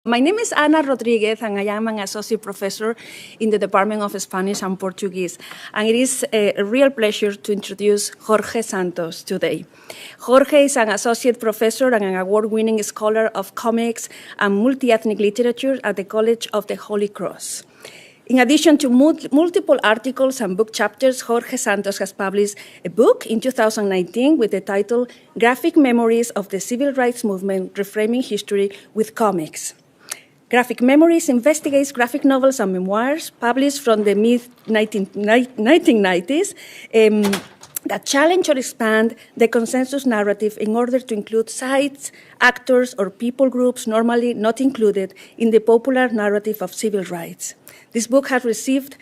My name is Ana Rodriguez, and I am an associate professor in the Department of Spanish and Portuguese. And it is a real pleasure to introduce Jorge Santos today. Jorge is an associate professor and an award-winning scholar of comics and multi-ethnic literature at the College of the Holy Cross. In addition to multiple articles and book chapters, Jorge Santos has published a book in 2019 with the title Graphic Memories of the Civil Rights Movement, Reframing History with Comics. Graphic Memories investigates graphic novels and memoirs published from the mid-1990s that challenge or expand the consensus narrative in order to include sites, actors, or people groups normally not included in the popular narrative of civil rights. This book has received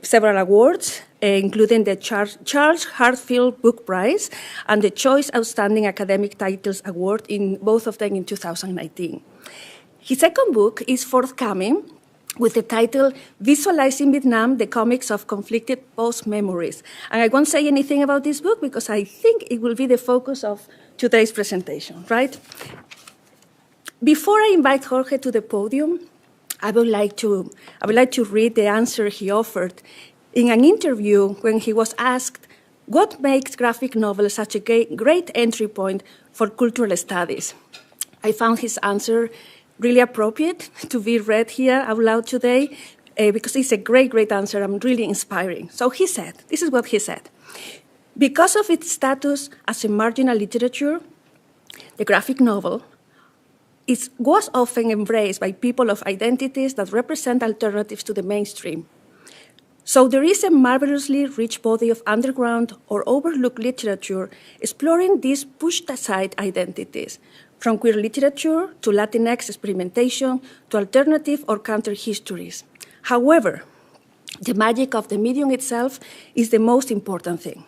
several awards, including the Charles Hartfield Book Prize and the Choice Outstanding Academic Titles Award, in both of them in 2019. His second book is forthcoming with the title Visualizing Vietnam, the Comics of Conflicted Post-Memories. And I won't say anything about this book because I think it will be the focus of today's presentation, right? Before I invite Jorge to the podium, I would like to read the answer he offered in an interview when he was asked what makes graphic novels such a great entry point for cultural studies. I found his answer really appropriate to be read here out loud today because it's a great answer and really inspiring. So he said, this is what he said. Because of its status as a marginal literature, the graphic novel was often embraced by people of identities that represent alternatives to the mainstream. So there is a marvelously rich body of underground or overlooked literature exploring these pushed-aside identities, from queer literature to Latinx experimentation to alternative or counter histories. However, the magic of the medium itself is the most important thing.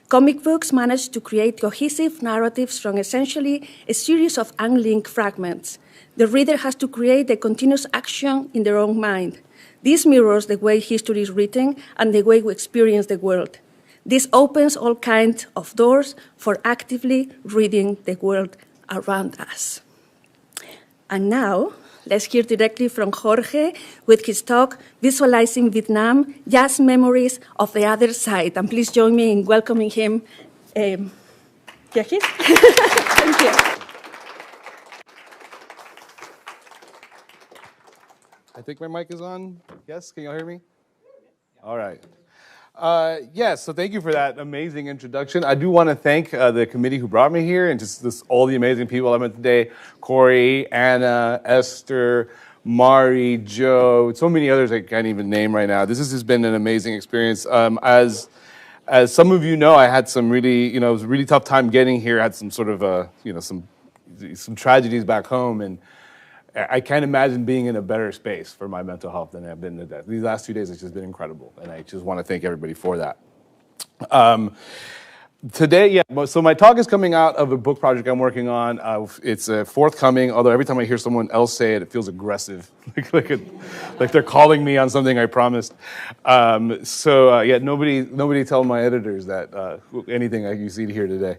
Comic books manage to create cohesive narratives from essentially a series of unlinked fragments. The reader has to create a continuous action in their own mind. This mirrors the way history is written and the way we experience the world. This opens all kinds of doors for actively reading the world around us. And now, let's hear directly from Jorge with his talk, Visualizing Vietnam, Just Memories of the Other Side. And please join me in welcoming him. Thank you. I think my mic is on. Yes, can you all hear me? All right. Yes, so thank you for that amazing introduction. I do want to thank the committee who brought me here and just all the amazing people I met today. Corey, Anna, Esther, Mari, Joe, so many others I can't even name right now. This has just been an amazing experience. As some of you know, I had some really, it was a really tough time getting here. I had some sort of, some tragedies back home, and I can't imagine being in a better space for my mental health than I've been today. These last 2 days have just been incredible, and I just want to thank everybody for that. Today, so my talk is coming out of a book project I'm working on. It's forthcoming, although every time I hear someone else say it, it feels aggressive, like they're calling me on something I promised. Nobody tell my editors that anything you see here today.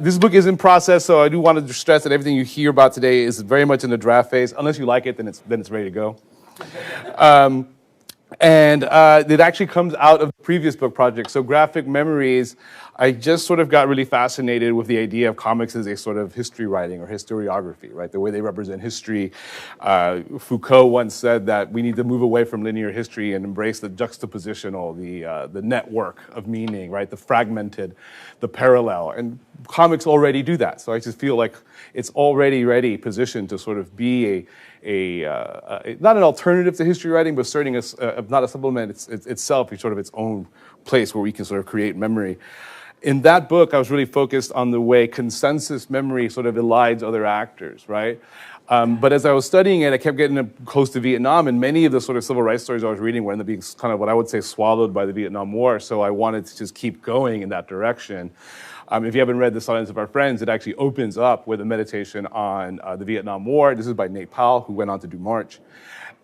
This book is in process, so I do want to stress that everything you hear about today is very much in the draft phase. Unless you like it, then it's ready to go. And it actually comes out of the previous book project. So Graphic Memories, I just sort of got really fascinated with the idea of comics as a sort of history writing or historiography, right? The way they represent history. Foucault once said that we need to move away from linear history and embrace the juxtapositional, the network of meaning, right? The fragmented, the parallel. And comics already do that. So I just feel like it's already ready positioned to sort of be not an alternative to history writing, but serving as not a supplement itself, sort of its own place where we can sort of create memory. In that book, I was really focused on the way consensus memory sort of elides other actors, right? But as I was studying it, I kept getting close to Vietnam, and many of the sort of civil rights stories I was reading were ended up being kind of what I would say swallowed by the Vietnam War, so I wanted to just keep going in that direction. If you haven't read The Silence of Our Friends, it actually opens up with a meditation on the Vietnam War. This is by Nate Powell, who went on to do March.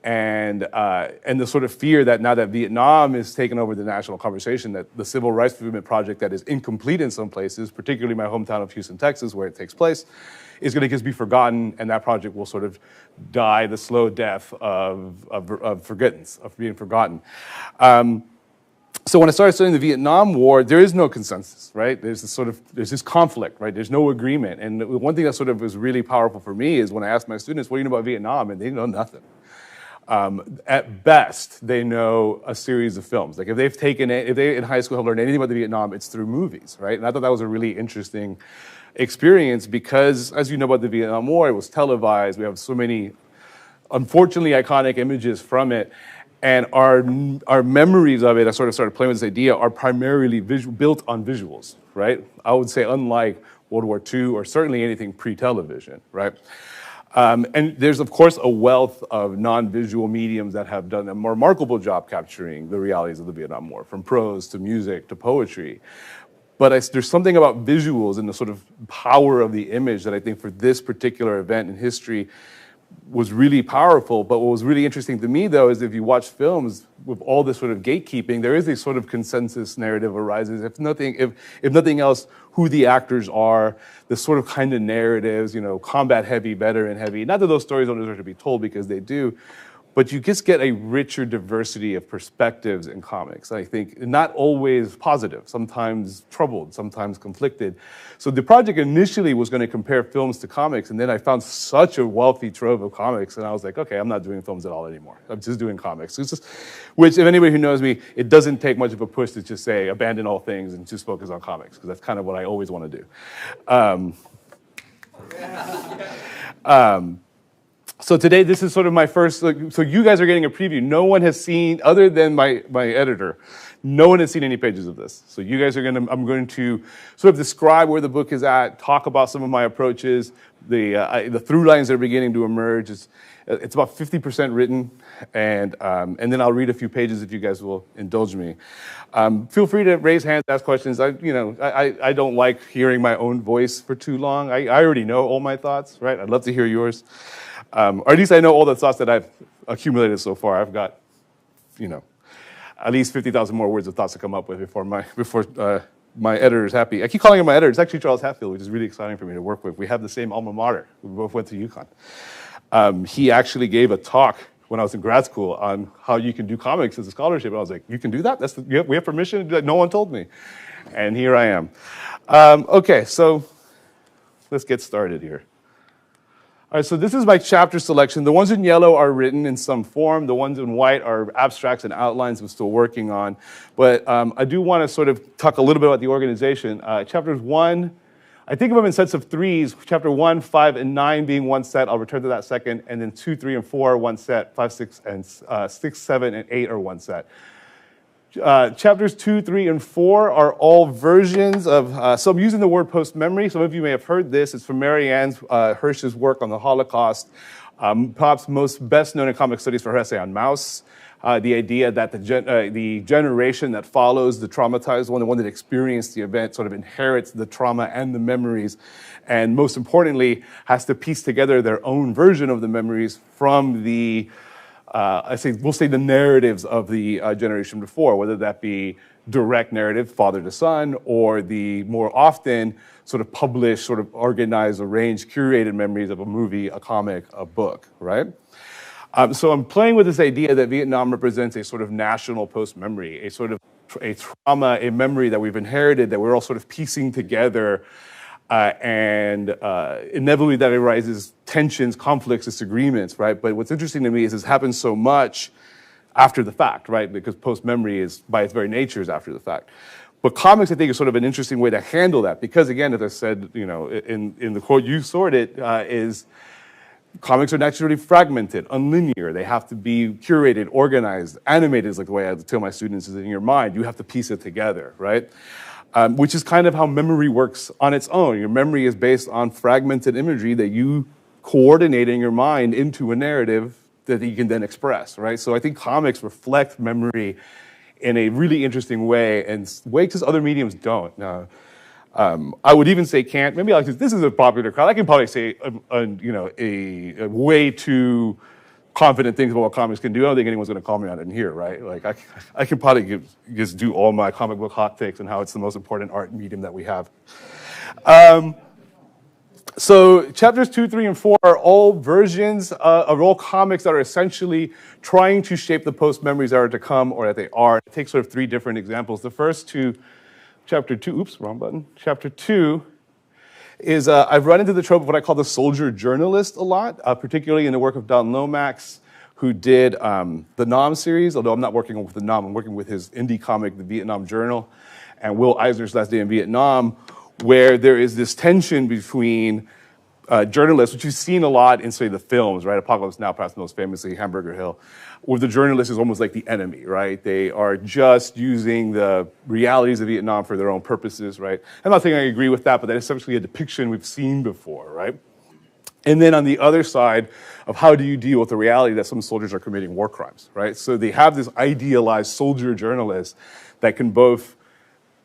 and the sort of fear that now that Vietnam is taking over the national conversation, that the civil rights movement project that is incomplete in some places, particularly my hometown of Houston, Texas, where it takes place, is going to just be forgotten, and that project will sort of die the slow death of forgettance, of being forgotten. So when I started studying the Vietnam War, there is no consensus, right? There's this conflict, right? There's no agreement. And one thing that sort of was really powerful for me is when I asked my students, what do you know about Vietnam? And they know nothing. At best, they know a series of films. Like if they in high school have learned anything about the Vietnam, it's through movies, right? And I thought that was a really interesting experience because, as you know about the Vietnam War, it was televised. We have so many, unfortunately, iconic images from it. And our memories of it, I sort of started playing with this idea, are primarily built on visuals, right? I would say unlike World War II or certainly anything pre-television, right? And there's, of course, a wealth of non-visual mediums that have done a remarkable job capturing the realities of the Vietnam War, from prose to music to poetry. But there's something about visuals and the sort of power of the image that I think for this particular event in history was really powerful. But what was really interesting to me, though, is if you watch films with all this sort of gatekeeping, there is a sort of consensus narrative arises. If nothing else, who the actors are, the sort of kind of narratives, combat heavy, veteran heavy. Not that those stories don't deserve to be told, because they do, but you just get a richer diversity of perspectives in comics. I think not always positive, sometimes troubled, sometimes conflicted. So the project initially was going to compare films to comics, and then I found such a wealthy trove of comics, and I was like, okay, I'm not doing films at all anymore. I'm just doing comics. Which, if anybody who knows me, it doesn't take much of a push to just say, abandon all things and just focus on comics, because that's kind of what I always want to do. So today, this is sort of my first, so you guys are getting a preview. No one has seen, other than my editor, no one has seen any pages of this. So you guys I'm going to sort of describe where the book is at, talk about some of my approaches, the through lines that are beginning to emerge. It's about 50% written, and then I'll read a few pages if you guys will indulge me. Feel free to raise hands, ask questions. I don't like hearing my own voice for too long. I already know all my thoughts, right? I'd love to hear yours. Or at least I know all the thoughts that I've accumulated so far. I've got, at least 50,000 more words of thoughts to come up with before my editor is happy. I keep calling him my editor. It's actually Charles Hatfield, which is really exciting for me to work with. We have the same alma mater. We both went to UConn. He actually gave a talk when I was in grad school on how you can do comics as a scholarship. And I was like, you can do that? We have permission to do that? No one told me. And here I am. Okay, so let's get started here. All right, so this is my chapter selection. The ones in yellow are written in some form. The ones in white are abstracts and outlines I'm still working on. But I do want to sort of talk a little bit about the organization. Chapters 1, I think of them in sets of threes. Chapter 1, 5, and 9 being one set. I'll return to that second. And then 2, 3, and 4 are one set. 5, 6, and 6, 7, and 8 are one set. Chapters 2, 3, and 4 are all versions of, so I'm using the word post-memory. Some of you may have heard this. It's from Mary Ann Hirsch's work on the Holocaust. Perhaps most best known in comic studies for her essay on Mouse. The idea that the generation that follows the traumatized one, the one that experienced the event, sort of inherits the trauma and the memories, and most importantly, has to piece together their own version of the memories from the we'll say the narratives of the generation before, whether that be direct narrative, father to son, or the more often sort of published, sort of organized, arranged, curated memories of a movie, a comic, a book, right? So I'm playing with this idea that Vietnam represents a sort of national post-memory, a sort of a trauma, a memory that we've inherited, that we're all sort of piecing together, and inevitably that arises tensions, conflicts, disagreements, right? But what's interesting to me is this happens so much after the fact, right? Because post-memory is, by its very nature, is after the fact. But comics, I think, is sort of an interesting way to handle that because, again, as I said, in the quote you sorted, is comics are naturally fragmented, unlinear. They have to be curated, organized, animated is like the way I tell my students is in your mind. You have to piece it together, right? Which is kind of how memory works on its own. Your memory is based on fragmented imagery that you coordinate in your mind into a narrative that you can then express, right? So I think comics reflect memory in a really interesting way, and way because other mediums don't. I would even say can't. Maybe this is a popular crowd. I can probably say a way too confident things about what comics can do. I don't think anyone's going to call me on it in here, right? Like I can probably just do all my comic book hot takes and how it's the most important art medium that we have. So chapters 2, 3, and 4 are all versions of all comics that are essentially trying to shape the post-memories that are to come or that they are. It takes sort of 3 different examples. The first two, chapter 2, oops, wrong button. Chapter 2 is I've run into the trope of what I call the soldier journalist a lot, particularly in the work of Don Lomax, who did the Nam series, although I'm not working with the Nam, I'm working with his indie comic, The Vietnam Journal, and Will Eisner's Last Day in Vietnam, where there is this tension between journalists, which you've seen a lot in, say, the films, right? Apocalypse Now, perhaps most famously, Hamburger Hill, where the journalist is almost like the enemy, right? They are just using the realities of Vietnam for their own purposes, right? I'm not saying I agree with that, but that is essentially a depiction we've seen before, right? And then on the other side of how do you deal with the reality that some soldiers are committing war crimes, right? So they have this idealized soldier journalist that can both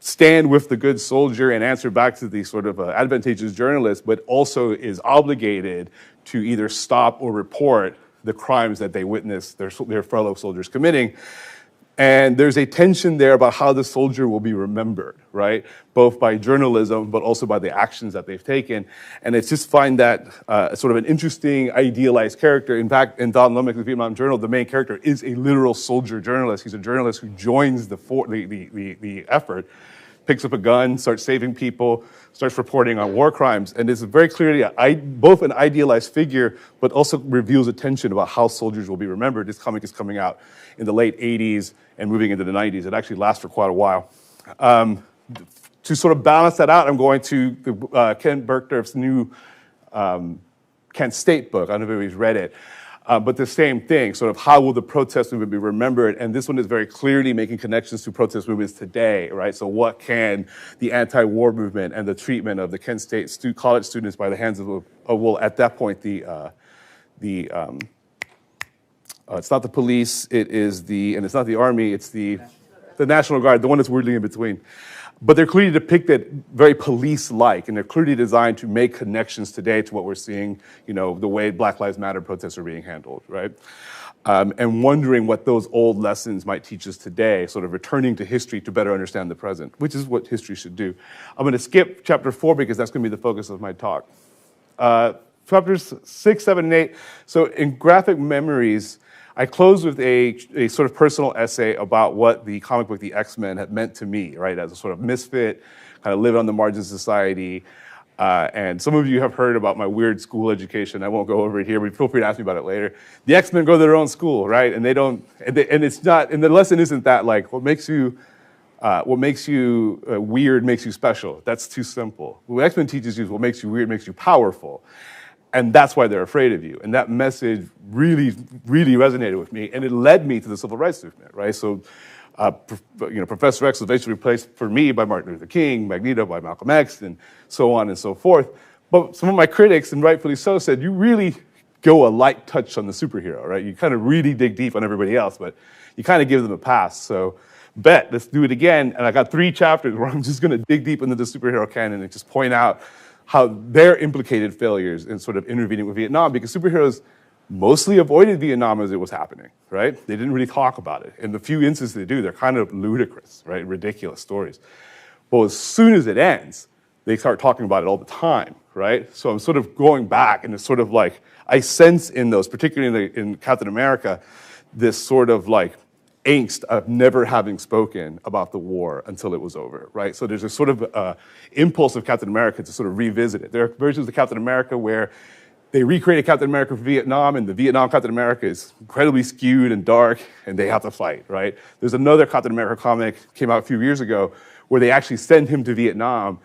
stand with the good soldier and answer back to the sort of advantageous journalist, but also is obligated to either stop or report the crimes that they witness their fellow soldiers committing. And there's a tension there about how the soldier will be remembered, right? Both by journalism, but also by the actions that they've taken. And it's just find that sort of an interesting, idealized character. In fact, in Don Lomax's Vietnam Journal, the main character is a literal soldier journalist. He's a journalist who joins the effort, picks up a gun, starts saving people, starts reporting on war crimes, and is very clearly both an idealized figure, but also reveals a tension about how soldiers will be remembered. This comic is coming out in the late 80s and moving into the 90s. It actually lasts for quite a while. To sort of balance that out, I'm going to Ken Bergdorf's new Kent State book. I don't know if anybody's read it. But the same thing, sort of how will the protest movement be remembered? And this one is very clearly making connections to protest movements today, right? So what can the anti-war movement and the treatment of the Kent State college students by the hands of well, at that point, it's not the police, and it's not the army, it's the National Guard, the one that's weirdly in between. But they're clearly depicted very police-like, and they're clearly designed to make connections today to what we're seeing, the way Black Lives Matter protests are being handled, right? And wondering what those old lessons might teach us today, sort of returning to history to better understand the present, which is what history should do. I'm going to skip chapter 4 because that's going to be the focus of my talk. Chapters 6, 7, and 8. So in Graphic Memories, I close with a sort of personal essay about what the comic book The X-Men had meant to me, right, as a sort of misfit, kind of live on the margins of society. And some of you have heard about my weird school education. I won't go over it here, but feel free to ask me about it later. The X-Men go to their own school, right? And it's not, and the lesson isn't that like what makes you weird makes you special. That's too simple. What X-Men teaches you is what makes you weird makes you powerful. And that's why they're afraid of you. And that message really, really resonated with me. And it led me to the civil rights movement, right? So, Professor X was eventually replaced for me by Martin Luther King, Magneto by Malcolm X, and so on and so forth. But some of my critics, and rightfully so, said, you really go a light touch on the superhero, right? You kind of really dig deep on everybody else, but you kind of give them a pass. So, let's do it again. And I got 3 chapters where I'm just going to dig deep into the superhero canon and just point out how they're implicated failures in sort of intervening with Vietnam, because superheroes mostly avoided Vietnam as it was happening, right? They didn't really talk about it. And the few instances they do, they're kind of ludicrous, right? Ridiculous stories. But as soon as it ends, they start talking about it all the time, right? So I'm sort of going back, and it's sort of like, I sense in those, particularly in Captain America, this sort of like angst of never having spoken about the war until it was over, right? So there's a sort of impulse of Captain America to sort of revisit it. There are versions of Captain America where they recreated Captain America for Vietnam, and the Vietnam Captain America is incredibly skewed and dark, and they have to fight, right? There's another Captain America comic, came out a few years ago, where they actually send him to Vietnam,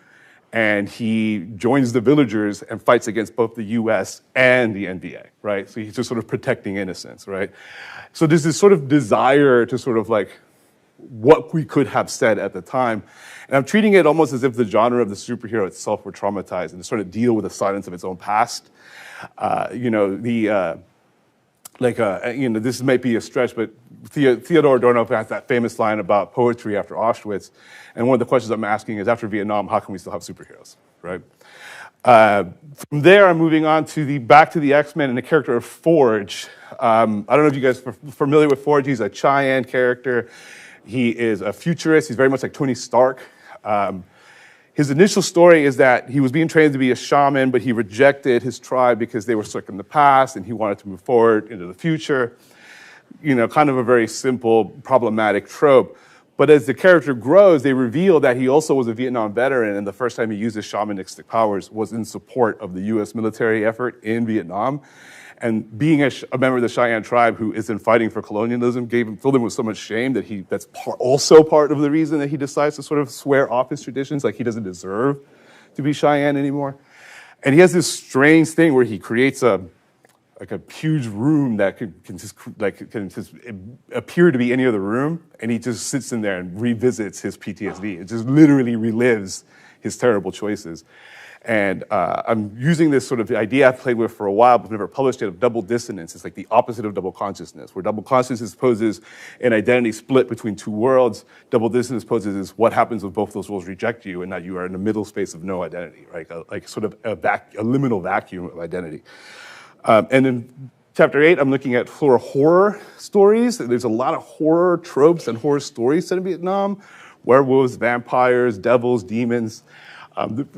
and he joins the villagers and fights against both the US and the NBA, right? So he's just sort of protecting innocence, right? So there's this sort of desire to sort of like what we could have said at the time. And I'm treating it almost as if the genre of the superhero itself were traumatized and to sort of deal with the silence of its own past. This might be a stretch, but Theodore Adorno has that famous line about poetry after Auschwitz. And one of the questions I'm asking is, after Vietnam, how can we still have superheroes, right? From there, I'm moving on to back to the X-Men and the character of Forge. I don't know if you guys are familiar with Forge. He's a Cheyenne character. He is a futurist. He's very much like Tony Stark. His initial story is that he was being trained to be a shaman, but he rejected his tribe because they were stuck in the past, and he wanted to move forward into the future. You know, kind of a very simple, problematic trope. But as the character grows, they reveal that he also was a Vietnam veteran, and the first time he used his shamanistic powers was in support of the U.S. military effort in Vietnam. And being a member of the Cheyenne tribe who isn't fighting for colonialism filled him with so much shame that that's also part of the reason that he decides to sort of swear off his traditions, like he doesn't deserve to be Cheyenne anymore. And he has this strange thing where he creates a huge room that can just appear to be any other room, and he just sits in there and revisits his PTSD. It just literally relives his terrible choices. And I'm using this sort of idea I've played with for a while, but never published it, of double dissonance. It's like the opposite of double consciousness, where double consciousness poses an identity split between two worlds. Double dissonance poses is what happens when both those worlds reject you and that you are in the middle space of no identity, right? Like sort of a liminal vacuum of identity. And in chapter 8, I'm looking at sort of horror stories. There's a lot of horror tropes and horror stories set in Vietnam. Werewolves, vampires, devils, demons.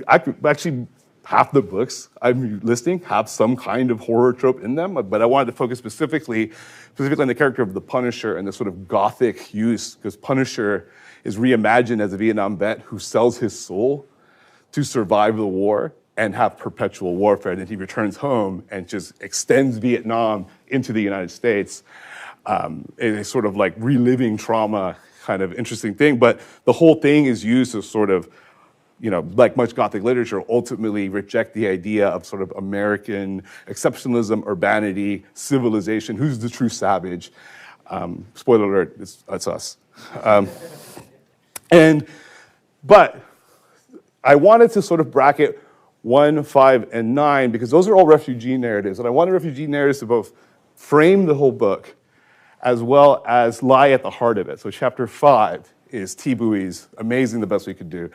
Actually, half the books I'm listing have some kind of horror trope in them, but I wanted to focus specifically on the character of the Punisher and the sort of gothic use, because Punisher is reimagined as a Vietnam vet who sells his soul to survive the war and have perpetual warfare. And then he returns home and just extends Vietnam into the United States. It's a sort of like reliving trauma kind of interesting thing, but the whole thing is used to sort of, you know, like much Gothic literature, ultimately reject the idea of sort of American exceptionalism, urbanity, civilization. Who's the true savage? Spoiler alert, it's us. But I wanted to sort of bracket 1, 5, and 9 because those are all refugee narratives, and I wanted refugee narratives to both frame the whole book as well as lie at the heart of it. So chapter 5 is Tibui's Amazing, the Best We Could Do.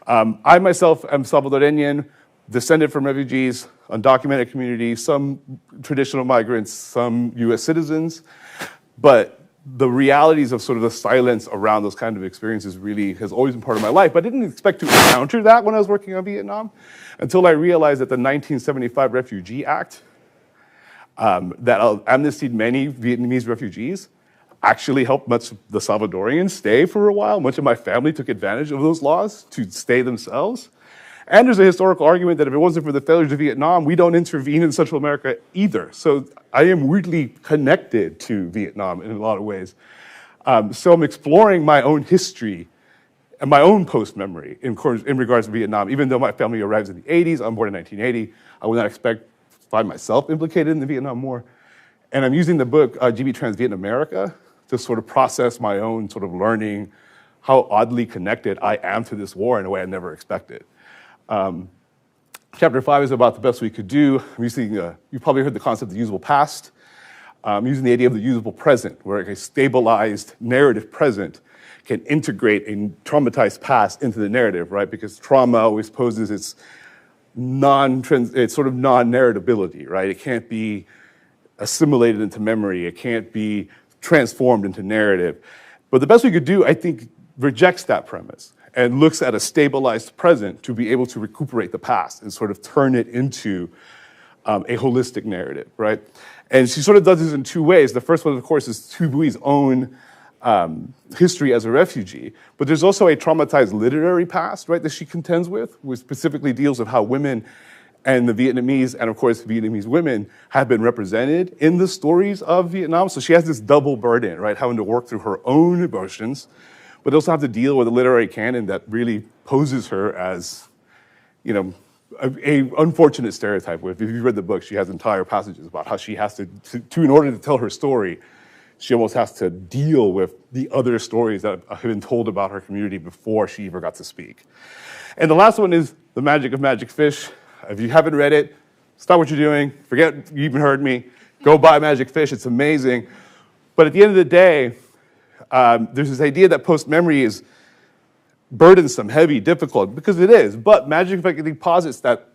I myself am Salvadorian, descended from refugees, undocumented community, some traditional migrants, some US citizens, but the realities of sort of the silence around those kind of experiences really has always been part of my life. But I didn't expect to encounter that when I was working on Vietnam until I realized that the 1975 Refugee Act that amnestied many Vietnamese refugees actually helped much of the Salvadorians stay for a while. Much of my family took advantage of those laws to stay themselves. And there's a historical argument that if it wasn't for the failures of Vietnam, we don't intervene in Central America either. So I am weirdly connected to Vietnam in a lot of ways. So I'm exploring my own history and my own post-memory in regards to Vietnam. Even though my family arrives in the 80s, I'm born in 1980, I would not expect to find myself implicated in the Vietnam War. And I'm using the book GB Trans Vietnam America to sort of process my own sort of learning how oddly connected I am to this war in a way I never expected. Chapter 5 is about the best we could do. I'm using, you probably heard the concept of the usable past. I'm using the idea of the usable present, where a stabilized narrative present can integrate a traumatized past into the narrative, right? Because trauma always poses its sort of non-narratability, right? It can't be assimilated into memory. It can't be transformed into narrative. But the best we could do, I think, rejects that premise and looks at a stabilized present to be able to recuperate the past and sort of turn it into a holistic narrative, right? And she sort of does this in two ways. The first one, of course, is Tu Vui's own history as a refugee, but there's also a traumatized literary past, right, that she contends with, which specifically deals with how women and the Vietnamese, and of course Vietnamese women, have been represented in the stories of Vietnam. So she has this double burden, right, having to work through her own emotions, but also have to deal with a literary canon that really poses her as, you know, a unfortunate stereotype. If you read the book, she has entire passages about how she has to, in order to tell her story, she almost has to deal with the other stories that have been told about her community before she ever got to speak. And the last one is The Magic of Magic Fish. If you haven't read it, stop what you're doing. Forget you even heard me. Go buy Magic Fish. It's amazing. But at the end of the day, there's this idea that post-memory is burdensome, heavy, difficult, because it is. But Magic effectively posits that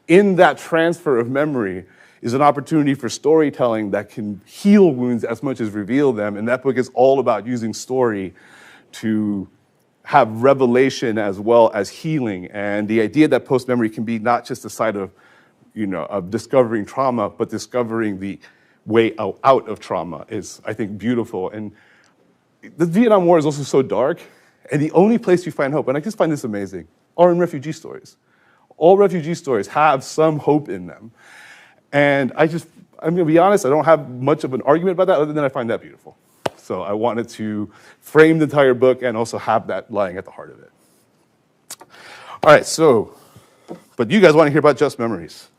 in that transfer of memory is an opportunity for storytelling that can heal wounds as much as reveal them. And that book is all about using story to have revelation as well as healing. And the idea that post-memory can be not just a site of, of discovering trauma, but discovering the way out of trauma is, I think, beautiful. And the Vietnam War is also so dark, and the only place you find hope, and I just find this amazing, are in refugee stories. All refugee stories have some hope in them. And I'm going to be honest, I don't have much of an argument about that, other than I find that beautiful. So I wanted to frame the entire book and also have that lying at the heart of it. All right, but you guys want to hear about Just Memories.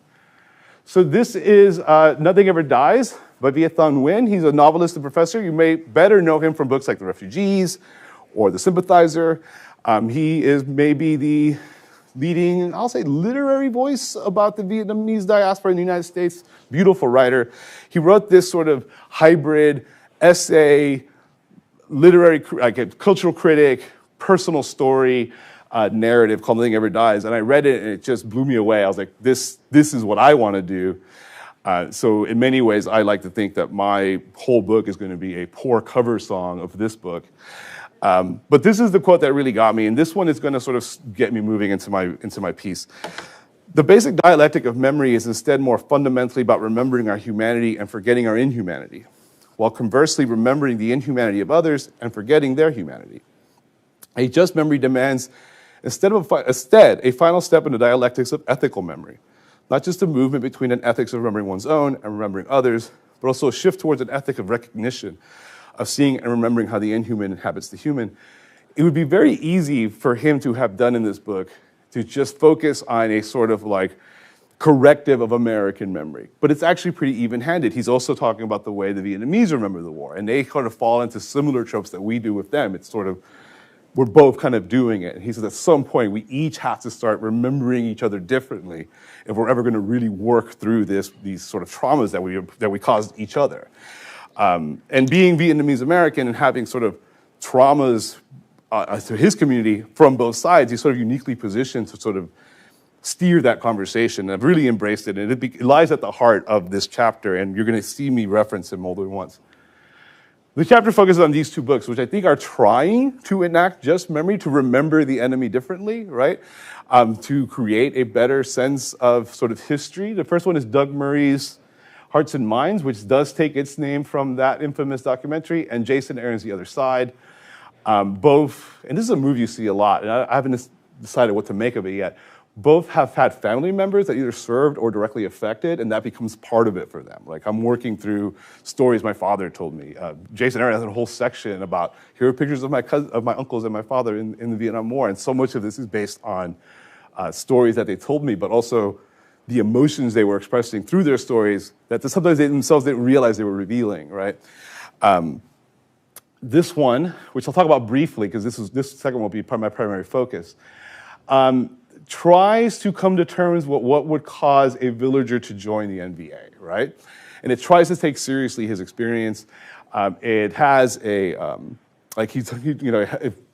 So this is Nothing Ever Dies by Viet Thanh Nguyen. He's a novelist and professor. You may better know him from books like The Refugees or The Sympathizer. He is maybe the leading, I'll say, literary voice about the Vietnamese diaspora in the United States. Beautiful writer. He wrote this sort of hybrid essay, literary, like a cultural critic, personal story narrative called Nothing Ever Dies. And I read it, and it just blew me away. I was like, this is what I want to do. So in many ways, I like to think that my whole book is going to be a poor cover song of this book. But this is the quote that really got me, and this one is going to sort of get me moving into my piece. The basic dialectic of memory is instead more fundamentally about remembering our humanity and forgetting our inhumanity, while conversely remembering the inhumanity of others and forgetting their humanity. A just memory demands instead a final step in the dialectics of ethical memory, not just a movement between an ethics of remembering one's own and remembering others, but also a shift towards an ethic of recognition, of seeing and remembering how the inhuman inhabits the human. It would be very easy for him to have done in this book to just focus on a sort of like corrective of American memory. But it's actually pretty even-handed. He's also talking about the way the Vietnamese remember the war, and they kind of fall into similar tropes that we do with them. It's sort of, we're both kind of doing it. And he says at some point, we each have to start remembering each other differently if we're ever going to really work through these sort of traumas that we caused each other. And being Vietnamese American and having sort of traumas to his community from both sides, he's sort of uniquely positioned to sort of steer that conversation. And I've really embraced it, and it lies at the heart of this chapter, and you're going to see me reference him more than once. The chapter focuses on these two books, which I think are trying to enact just memory, to remember the enemy differently, right? To create a better sense of sort of history. The first one is Doug Murray's Hearts and Minds, which does take its name from that infamous documentary, and Jason Aaron's The Other Side. Both, and this is a movie you see a lot, and I haven't decided what to make of it yet. Both have had family members that either served or directly affected, and that becomes part of it for them. Like, I'm working through stories my father told me. Jason Aaron has a whole section about, here are pictures of my uncles and my father in the Vietnam War, and so much of this is based on stories that they told me, but also the emotions they were expressing through their stories that sometimes they themselves didn't realize they were revealing, right? This one, which I'll talk about briefly, because this second will be my primary focus, tries to come to terms with what would cause a villager to join the NVA, right? And it tries to take seriously his experience. It has it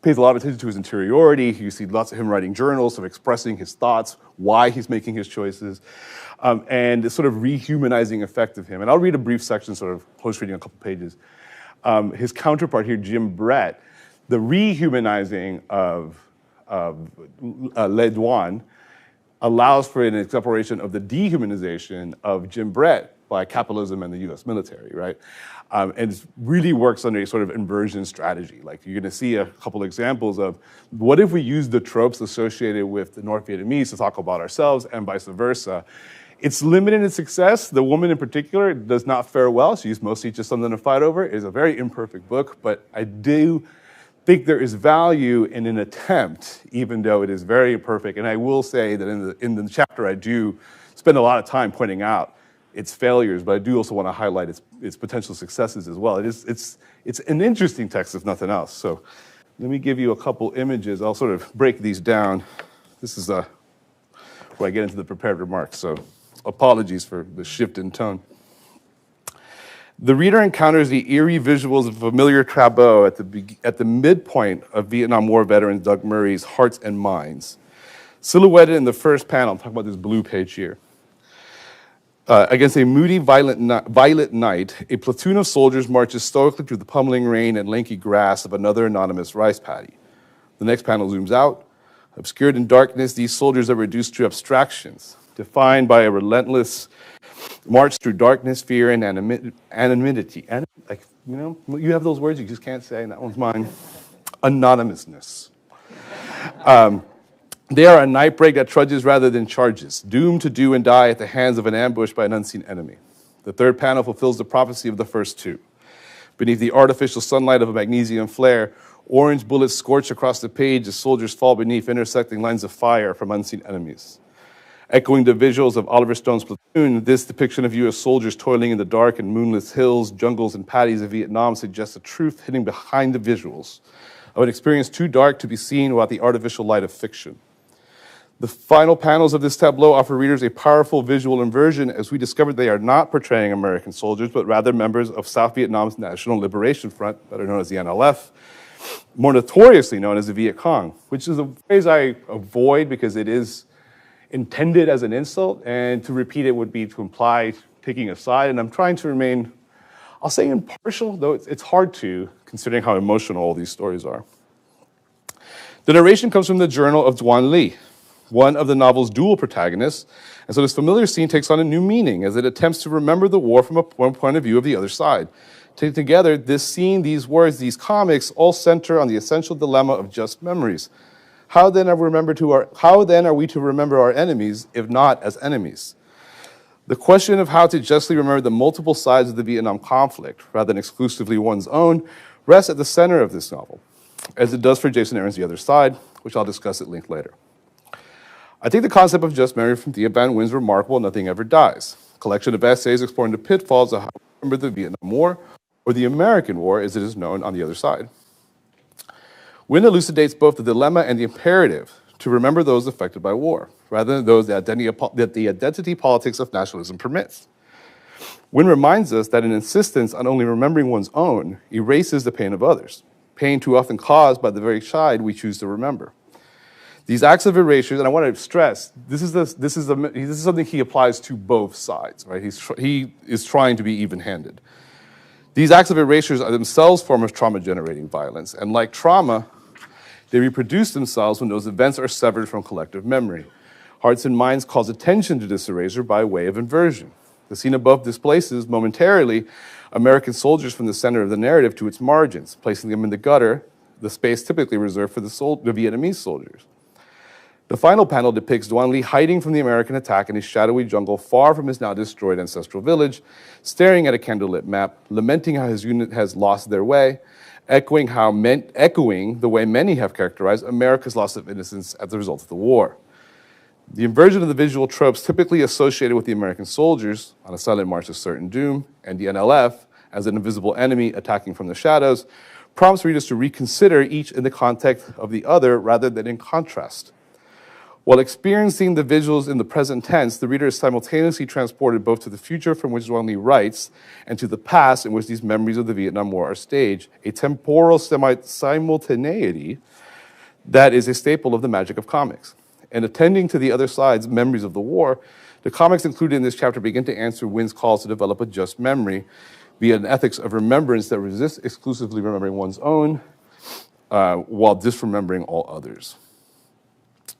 pays a lot of attention to his interiority. You see lots of him writing journals, of expressing his thoughts, why he's making his choices, and the sort of rehumanizing effect of him. And I'll read a brief section, sort of close reading a couple pages. His counterpart here, Jim Brett, the rehumanizing of Le Duan allows for an exploration of the dehumanization of Jim Brett by capitalism and the U.S. military, right? And it really works under a sort of inversion strategy. Like, you're going to see a couple examples of what if we use the tropes associated with the North Vietnamese to talk about ourselves and vice versa. It's limited in success. The woman in particular does not fare well. She's mostly just something to fight over. It's a very imperfect book, but I do think there is value in an attempt, even though it is very imperfect. And I will say that in the chapter, I do spend a lot of time pointing out its failures, but I do also want to highlight its potential successes as well. It's an interesting text, if nothing else. So let me give you a couple images. I'll sort of break these down. This is where I get into the prepared remarks, so apologies for the shift in tone. The reader encounters the eerie visuals of familiar tableau at the midpoint of Vietnam War veteran Doug Murray's Hearts and Minds. Silhouetted in the first panel, I'm talking about this blue page here, Against a moody, violent night, a platoon of soldiers marches stoically through the pummeling rain and lanky grass of another anonymous rice paddy. The next panel zooms out. Obscured in darkness, these soldiers are reduced to abstractions, defined by a relentless march through darkness, fear, and anonymity. You have those words you just can't say, and that one's mine. Anonymousness. They are a nightbreak that trudges rather than charges, doomed to do and die at the hands of an ambush by an unseen enemy. The third panel fulfills the prophecy of the first two. Beneath the artificial sunlight of a magnesium flare, orange bullets scorch across the page as soldiers fall beneath intersecting lines of fire from unseen enemies. Echoing the visuals of Oliver Stone's Platoon, this depiction of you as soldiers toiling in the dark and moonless hills, jungles, and paddies of Vietnam suggests a truth hidden behind the visuals, of an experience too dark to be seen without the artificial light of fiction. The final panels of this tableau offer readers a powerful visual inversion as we discovered they are not portraying American soldiers, but rather members of South Vietnam's National Liberation Front, better known as the NLF, more notoriously known as the Viet Cong, which is a phrase I avoid because it is intended as an insult, and to repeat it would be to imply taking a side, and I'm trying to remain, I'll say impartial, though it's hard to, considering how emotional all these stories are. The narration comes from the journal of Duan Li, one of the novel's dual protagonists, and so this familiar scene takes on a new meaning as it attempts to remember the war from one point of view of the other side. Taken together, this scene, these words, these comics all center on the essential dilemma of just memories. How then are we to remember our enemies if not as enemies? The question of how to justly remember the multiple sides of the Vietnam conflict, rather than exclusively one's own, rests at the center of this novel, as it does for Jason Aaron's The Other Side, which I'll discuss at length later. I think the concept of just memory from Thea Van Nguyen's remarkable Nothing Ever Dies, a collection of essays exploring the pitfalls of how we remember the Vietnam War, or the American War as it is known on the other side. Nguyen elucidates both the dilemma and the imperative to remember those affected by war, rather than those that the identity politics of nationalism permits. Nguyen reminds us that an insistence on only remembering one's own erases the pain of others, pain too often caused by the very side we choose to remember. These acts of erasure, and I want to stress, this is something he applies to both sides, right? He is trying to be even-handed. These acts of erasures are themselves forms of trauma-generating violence, and like trauma, they reproduce themselves when those events are severed from collective memory. Hearts and Minds calls attention to this erasure by way of inversion. The scene above displaces, momentarily, American soldiers from the center of the narrative to its margins, placing them in the gutter, the space typically reserved for the Vietnamese soldiers. The final panel depicts Duan Li hiding from the American attack in a shadowy jungle far from his now destroyed ancestral village, staring at a candlelit map, lamenting how his unit has lost their way, echoing the way many have characterized America's loss of innocence as a result of the war. The inversion of the visual tropes typically associated with the American soldiers on a silent march to certain doom, and the NLF as an invisible enemy attacking from the shadows, prompts readers to reconsider each in the context of the other rather than in contrast. While experiencing the visuals in the present tense, the reader is simultaneously transported both to the future from which Duan Li writes and to the past in which these memories of the Vietnam War are staged, a temporal simultaneity that is a staple of the magic of comics. And attending to the other side's memories of the war, the comics included in this chapter begin to answer Nguyen's calls to develop a just memory via an ethics of remembrance that resists exclusively remembering one's own while disremembering all others.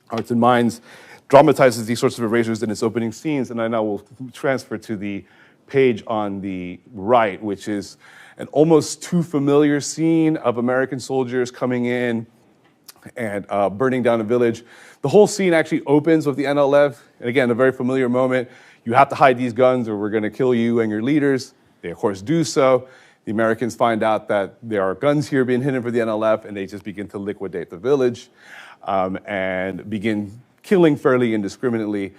Hearts and Minds dramatizes these sorts of erasures in its opening scenes, and I now will transfer to the page on the right, which is an almost too familiar scene of American soldiers coming in and burning down a village. The whole scene actually opens with the NLF, and again, a very familiar moment. You have to hide these guns or we're going to kill you and your leaders. They, of course, do so. The Americans find out that there are guns here being hidden for the NLF, and they just begin to liquidate the village. And begin killing fairly indiscriminately,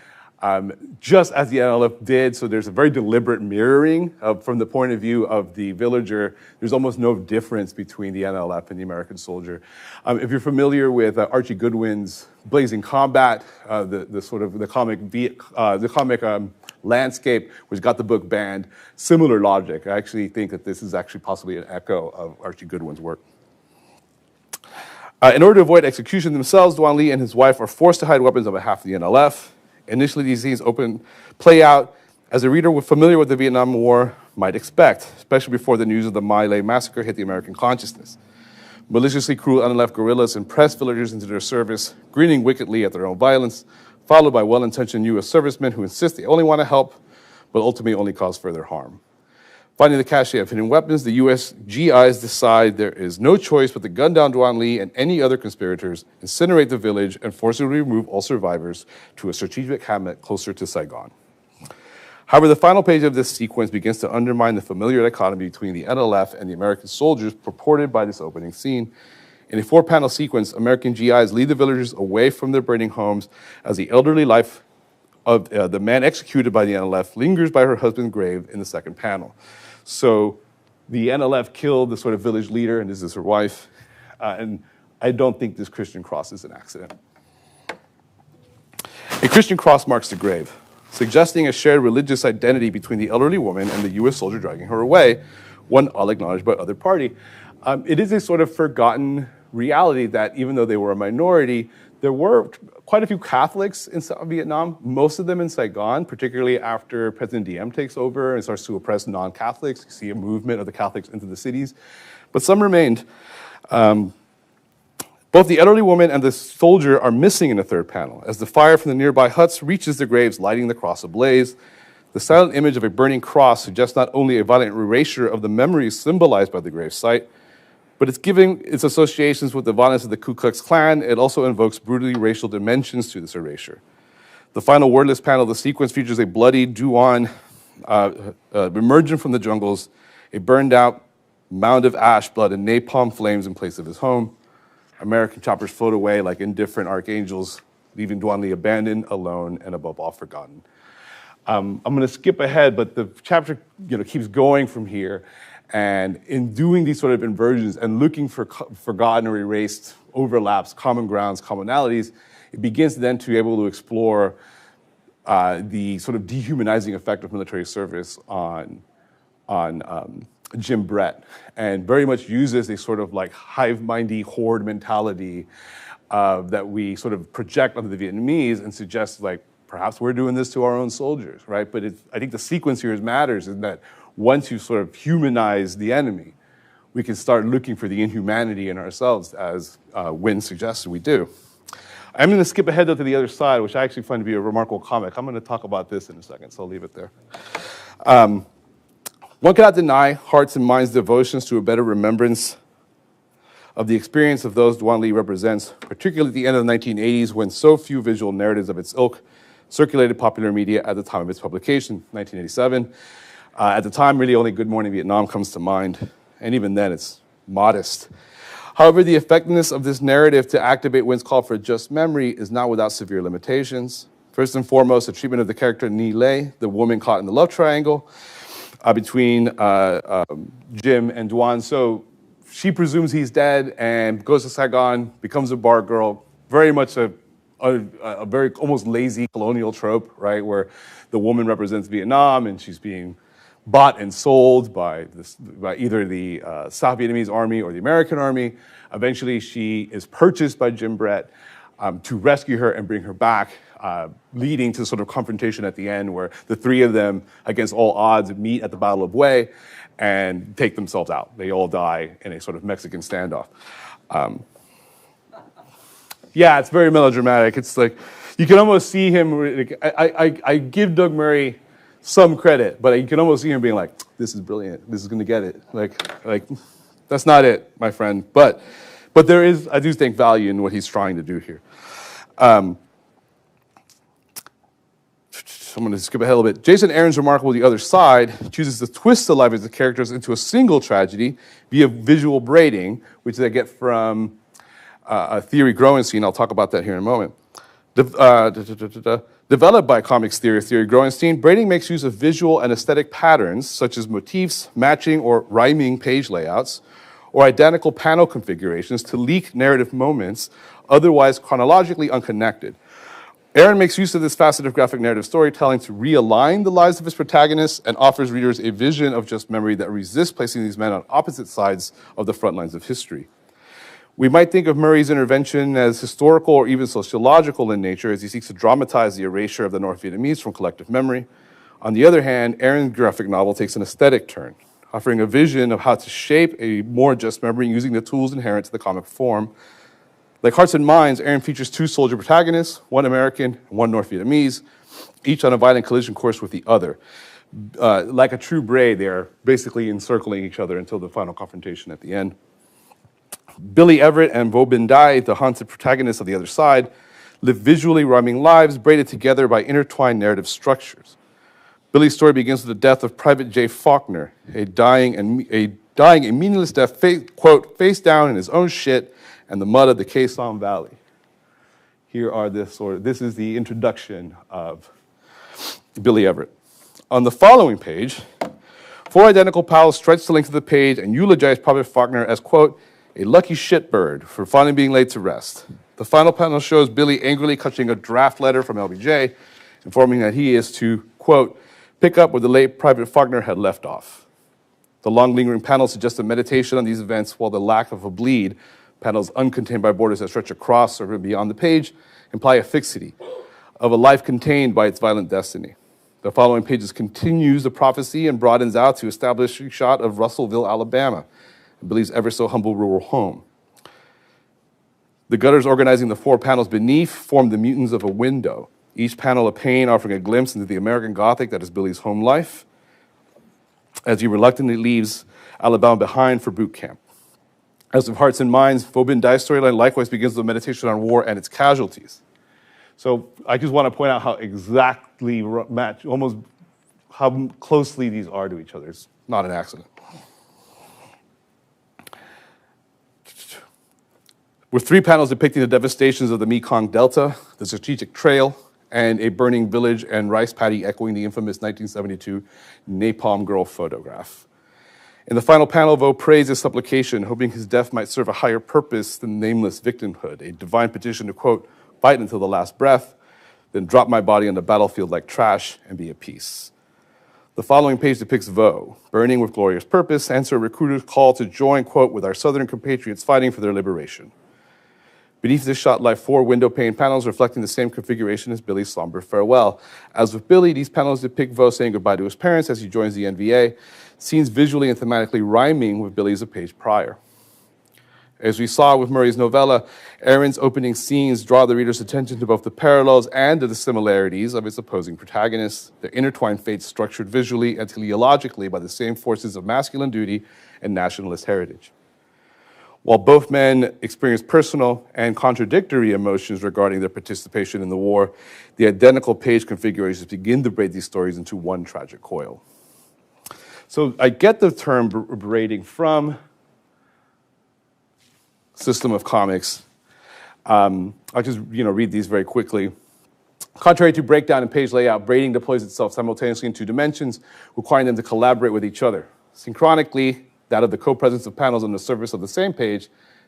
just as the NLF did. So there's a very deliberate mirroring from the point of view of the villager. There's almost no difference between the NLF and the American soldier. If you're familiar with Archie Goodwin's Blazing Combat, the comic landscape, which got the book banned, similar logic. I actually think that this is actually possibly an echo of Archie Goodwin's work. In order to avoid execution themselves, Duan Li and his wife are forced to hide weapons on behalf of the NLF. Initially, these scenes play out As a reader familiar with the Vietnam War might expect, especially before the news of the My Lai massacre hit the American consciousness. Maliciously cruel unleft guerrillas impressed villagers into their service, grinning wickedly at their own violence, followed by well-intentioned U.S. servicemen who insist they only want to help, but ultimately only cause further harm. Finding the cache of hidden weapons, the U.S. GIs decide there is no choice but to gun down Duan Ly and any other conspirators, incinerate the village, and forcibly remove all survivors to a strategic hamlet closer to Saigon. However, the final page of this sequence begins to undermine the familiar dichotomy between the NLF and the American soldiers purported by this opening scene. In a 4-panel sequence, American GIs lead the villagers away from their burning homes as the elderly life of the man executed by the NLF lingers by her husband's grave in the second panel. So the NLF killed the sort of village leader, and this is her wife, and I don't think this Christian cross is an accident. A Christian cross marks the grave, suggesting a shared religious identity between the elderly woman and the U.S. soldier dragging her away, one all acknowledged by other party. It is a sort of forgotten reality that even though they were a minority, there were quite a few Catholics in South Vietnam, most of them in Saigon, particularly after President Diem takes over and starts to oppress non-Catholics. You see a movement of the Catholics into the cities, but some remained. Both the elderly woman and the soldier are missing in the third panel, as the fire from the nearby huts reaches the graves, lighting the cross ablaze. The silent image of a burning cross suggests not only a violent erasure of the memories symbolized by the grave site, but it's giving its associations with the violence of the Ku Klux Klan. It also invokes brutally racial dimensions to this erasure. The final wordless panel of the sequence features a bloody Duan emerging from the jungles, a burned out mound of ash, blood, and napalm flames in place of his home. American choppers float away like indifferent archangels, leaving Duan Ly abandoned, alone, and above all forgotten. I'm going to skip ahead, but the chapter keeps going from here. And in doing these sort of inversions and looking for forgotten or erased overlaps, common grounds, commonalities, it begins then to be able to explore the sort of dehumanizing effect of military service on Jim Brett, and very much uses a sort of like hive-mindy horde mentality that we sort of project onto the Vietnamese and suggest like perhaps we're doing this to our own soldiers, right? But I think the sequence here matters in that once you sort of humanize the enemy, we can start looking for the inhumanity in ourselves, as Wynne suggested we do. I'm going to skip ahead though to the other side, which I actually find to be a remarkable comic. I'm going to talk about this in a second, so I'll leave it there. One cannot deny hearts and minds' devotions to a better remembrance of the experience of those Duan Ly represents, particularly at the end of the 1980s when so few visual narratives of its ilk circulated popular media at the time of its publication, 1987. At the time, really only Good Morning Vietnam comes to mind, and even then it's modest. However, the effectiveness of this narrative to activate Wynne's call for just memory is not without severe limitations. First and foremost, the treatment of the character Nhi Lê, the woman caught in the love triangle between Jim and Duan. So she presumes he's dead and goes to Saigon, becomes a bar girl, very much a very almost lazy colonial trope, right, where the woman represents Vietnam and she's being bought and sold by either the South Vietnamese army or the American army. Eventually, she is purchased by Jim Brett to rescue her and bring her back, leading to sort of confrontation at the end where the three of them, against all odds, meet at the Battle of Hue and take themselves out. They all die in a sort of Mexican standoff. Yeah, it's very melodramatic. It's like, you can almost see him, I give Doug Murray some credit, but you can almost see him being like, this is brilliant, this is gonna get it. Like that's not it, my friend. But there is, I do think, value in what he's trying to do here. I'm gonna skip ahead a little bit. Jason Aaron's remarkable The Other Side chooses to twist the lives of the characters into a single tragedy via visual braiding, which they get from a theory Groenstein. I'll talk about that here in a moment. Developed by comics theorist Theory Groenstein, braiding makes use of visual and aesthetic patterns, such as motifs, matching or rhyming page layouts, or identical panel configurations to leak narrative moments otherwise chronologically unconnected. Aaron makes use of this facet of graphic narrative storytelling to realign the lives of his protagonists and offers readers a vision of just memory that resists placing these men on opposite sides of the front lines of history. We might think of Murray's intervention as historical or even sociological in nature as he seeks to dramatize the erasure of the North Vietnamese from collective memory. On the other hand, Aaron's graphic novel takes an aesthetic turn, offering a vision of how to shape a more just memory using the tools inherent to the comic form. Like Hearts and Minds, Aaron features two soldier protagonists, one American and one North Vietnamese, each on a violent collision course with the other. Like a true braid, they are basically encircling each other until the final confrontation at the end. Billy Everett and Vo Bin Dai, the haunted protagonists of the other side, live visually rhyming lives braided together by intertwined narrative structures. Billy's story begins with the death of Private J. Faulkner, a dying a meaningless death, quote, face down in his own shit and the mud of the Khe Sanh Valley. This is the introduction of Billy Everett. On the following page, four identical pals stretch the length of the page and eulogize Private Faulkner as, quote, a lucky shitbird for finally being laid to rest. The final panel shows Billy angrily clutching a draft letter from LBJ, informing that he is to, quote, pick up where the late Private Faulkner had left off. The long lingering panels suggest a meditation on these events, while the lack of a bleed, panels uncontained by borders that stretch across or beyond the page, imply a fixity of a life contained by its violent destiny. The following pages continues the prophecy and broadens out to establish a shot of Russellville, Alabama, and Billy's ever so humble rural home. The gutters organizing the four panels beneath form the mutants of a window, each panel a pane offering a glimpse into the American Gothic that is Billy's home life, as he reluctantly leaves Alabama behind for boot camp. As with Hearts and Minds, Vo Bin Dai's storyline likewise begins with a meditation on war and its casualties. So I just want to point out how exactly almost how closely these are to each other. It's not an accident. With three panels depicting the devastations of the Mekong Delta, the strategic trail, and a burning village and rice paddy echoing the infamous 1972 Napalm Girl photograph. In the final panel, Vo prays his supplication, hoping his death might serve a higher purpose than nameless victimhood, a divine petition to, quote, fight until the last breath, then drop my body on the battlefield like trash and be at peace. The following page depicts Vo, burning with glorious purpose, answer a recruiter's call to join, quote, with our southern compatriots fighting for their liberation. Beneath this shot lie four window pane panels reflecting the same configuration as Billy's somber farewell. As with Billy, these panels depict Vo saying goodbye to his parents as he joins the NVA, scenes visually and thematically rhyming with Billy's a page prior. As we saw with Murray's novella, Aaron's opening scenes draw the reader's attention to both the parallels and to the similarities of its opposing protagonists, their intertwined fates structured visually and teleologically by the same forces of masculine duty and nationalist heritage. While both men experience personal and contradictory emotions regarding their participation in the war, the identical page configurations begin to braid these stories into one tragic coil. So I get the term braiding from System of Comics. I'll just read these very quickly. Contrary to breakdown and page layout, braiding deploys itself simultaneously in two dimensions, requiring them to collaborate with each other. Synchronically, that of the co-presence of panels on the surface of the same page;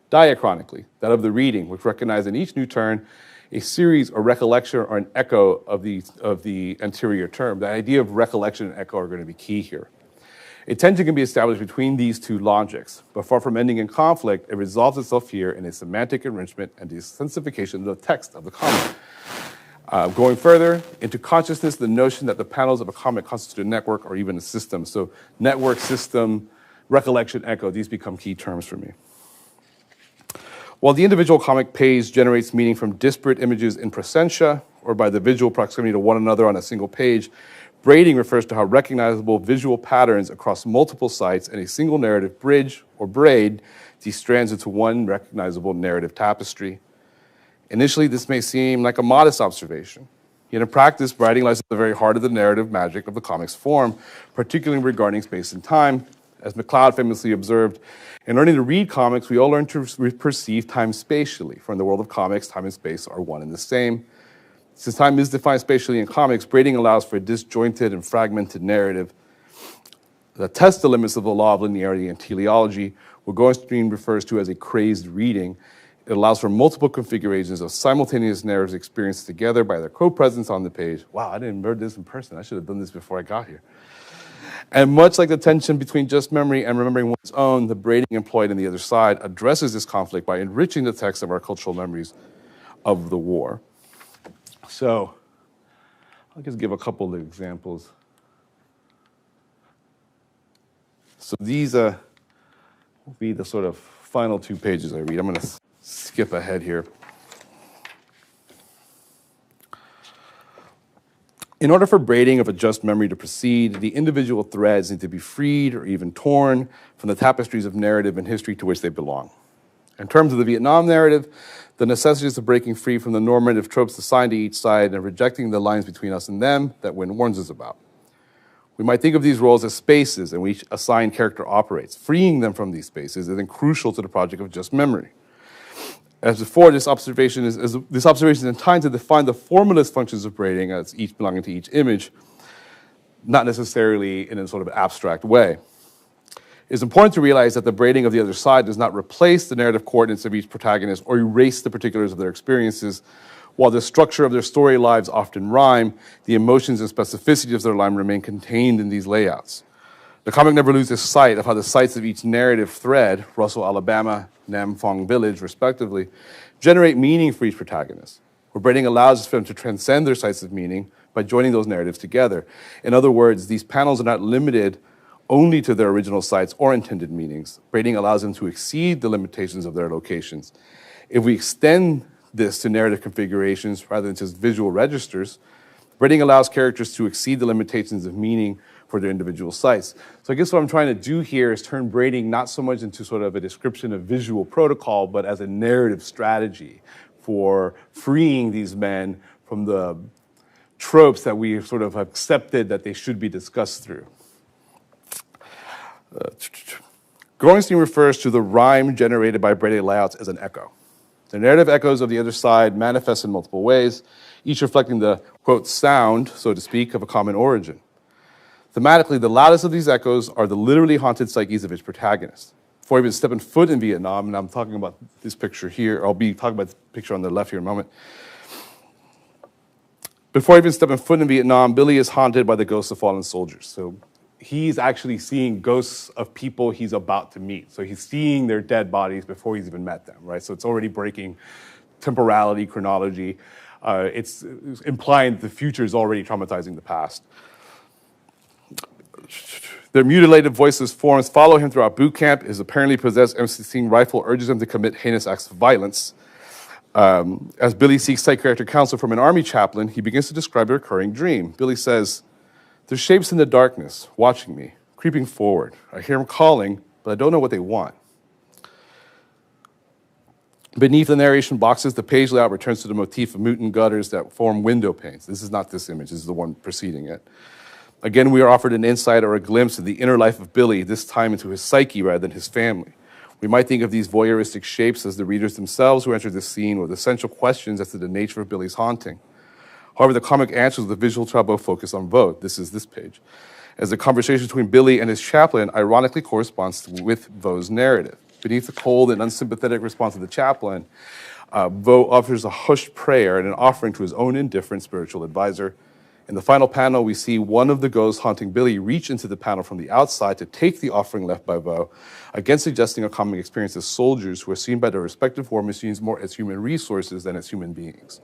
diachronically, that of the reading, which recognize in each new turn a series or recollection or an echo of the anterior term. The idea of recollection and echo are going to be key here. A tension can be established between these two logics, but far from ending in conflict, it resolves itself here in a semantic enrichment and desensification of the text of the comic. Going further into consciousness, the notion that the panels of a comic constitute a network or even a system. So network, system, recollection, echo, these become key terms for me. While the individual comic page generates meaning from disparate images in presentia or by the visual proximity to one another on a single page, braiding refers to how recognizable visual patterns across multiple sites and a single narrative bridge or braid these strands into one recognizable narrative tapestry. Initially, this may seem like a modest observation. Yet in practice, braiding lies at the very heart of the narrative magic of the comic's form, particularly regarding space and time. As McLeod famously observed, in learning to read comics, we all learn to perceive time spatially. For in the world of comics, time and space are one and the same. Since time is defined spatially in comics, braiding allows for a disjointed and fragmented narrative that tests the limits of the law of linearity and teleology, what Gorenstein refers to as a crazed reading. It allows for multiple configurations of simultaneous narratives experienced together by their co-presence on the page. Wow, I didn't learn this in person. I should have done this before I got here. And much like the tension between just memory and remembering one's own, the braiding employed on the other side addresses this conflict by enriching the text of our cultural memories of the war. So I'll just give a couple of examples. So these will be the sort of final 2 pages I read. I'm going to skip ahead here. In order for braiding of a just memory to proceed, the individual threads need to be freed or even torn from the tapestries of narrative and history to which they belong. In terms of the Vietnam narrative, the necessities of breaking free from the normative tropes assigned to each side and rejecting the lines between us and them that Wynne warns us about. We might think of these roles as spaces in which each assigned character operates. Freeing them from these spaces is then crucial to the project of just memory. As before, this observation is intended to define the formless functions of braiding as each belonging to each image, not necessarily in a sort of abstract way. It's important to realize that the braiding of the other side does not replace the narrative coordinates of each protagonist or erase the particulars of their experiences. While the structure of their story lives often rhyme, the emotions and specificities of their life remain contained in these layouts. The comic never loses sight of how the sites of each narrative thread, Russell, Alabama, Nam Pong Village, respectively, generate meaning for each protagonist, where braiding allows them to transcend their sites of meaning by joining those narratives together. In other words, these panels are not limited only to their original sites or intended meanings. Braiding allows them to exceed the limitations of their locations. If we extend this to narrative configurations rather than just visual registers, braiding allows characters to exceed the limitations of meaning for their individual sites. So I guess what I'm trying to do here is turn braiding not so much into sort of a description of visual protocol, but as a narrative strategy for freeing these men from the tropes that we sort of accepted that they should be discussed through. Gorenstein refers to the rhyme generated by braided layouts as an echo. The narrative echoes of the other side manifest in multiple ways, each reflecting the, quote, sound, so to speak, of a common origin. Thematically, the loudest of these echoes are the literally haunted psyches of its protagonists. Before even stepping foot in Vietnam, and I'm talking about this picture here, I'll be talking about the picture on the left here in a moment. Before even stepping foot in Vietnam, Billy is haunted by the ghosts of fallen soldiers. So he's actually seeing ghosts of people he's about to meet. So he's seeing their dead bodies before he's even met them, right? So it's already breaking temporality, chronology. It's implying that the future is already traumatizing the past. Their mutilated voiceless forms follow him throughout boot camp. His apparently possessed M16 rifle urges him to commit heinous acts of violence. As Billy seeks psychiatric counsel from an army chaplain, he begins to describe a recurring dream. Billy says, "There's shapes in the darkness, watching me, creeping forward. I hear them calling, but I don't know what they want." Beneath the narration boxes, the page layout returns to the motif of mutant gutters that form window panes. This is not this image, this is the one preceding it. Again, we are offered an insight or a glimpse of the inner life of Billy, this time into his psyche rather than his family. We might think of these voyeuristic shapes as the readers themselves who enter the scene with essential questions as to the nature of Billy's haunting. However, the comic answers with a visual tableau focus on Vogt. This is this page. As the conversation between Billy and his chaplain ironically corresponds with Vogt's narrative. Beneath the cold and unsympathetic response of the chaplain, Vogt offers a hushed prayer and an offering to his own indifferent spiritual advisor. In the final panel, we see one of the ghosts haunting Billy reach into the panel from the outside to take the offering left by Vogt, again suggesting a common experience as soldiers who are seen by their respective war machines more as human resources than as human beings.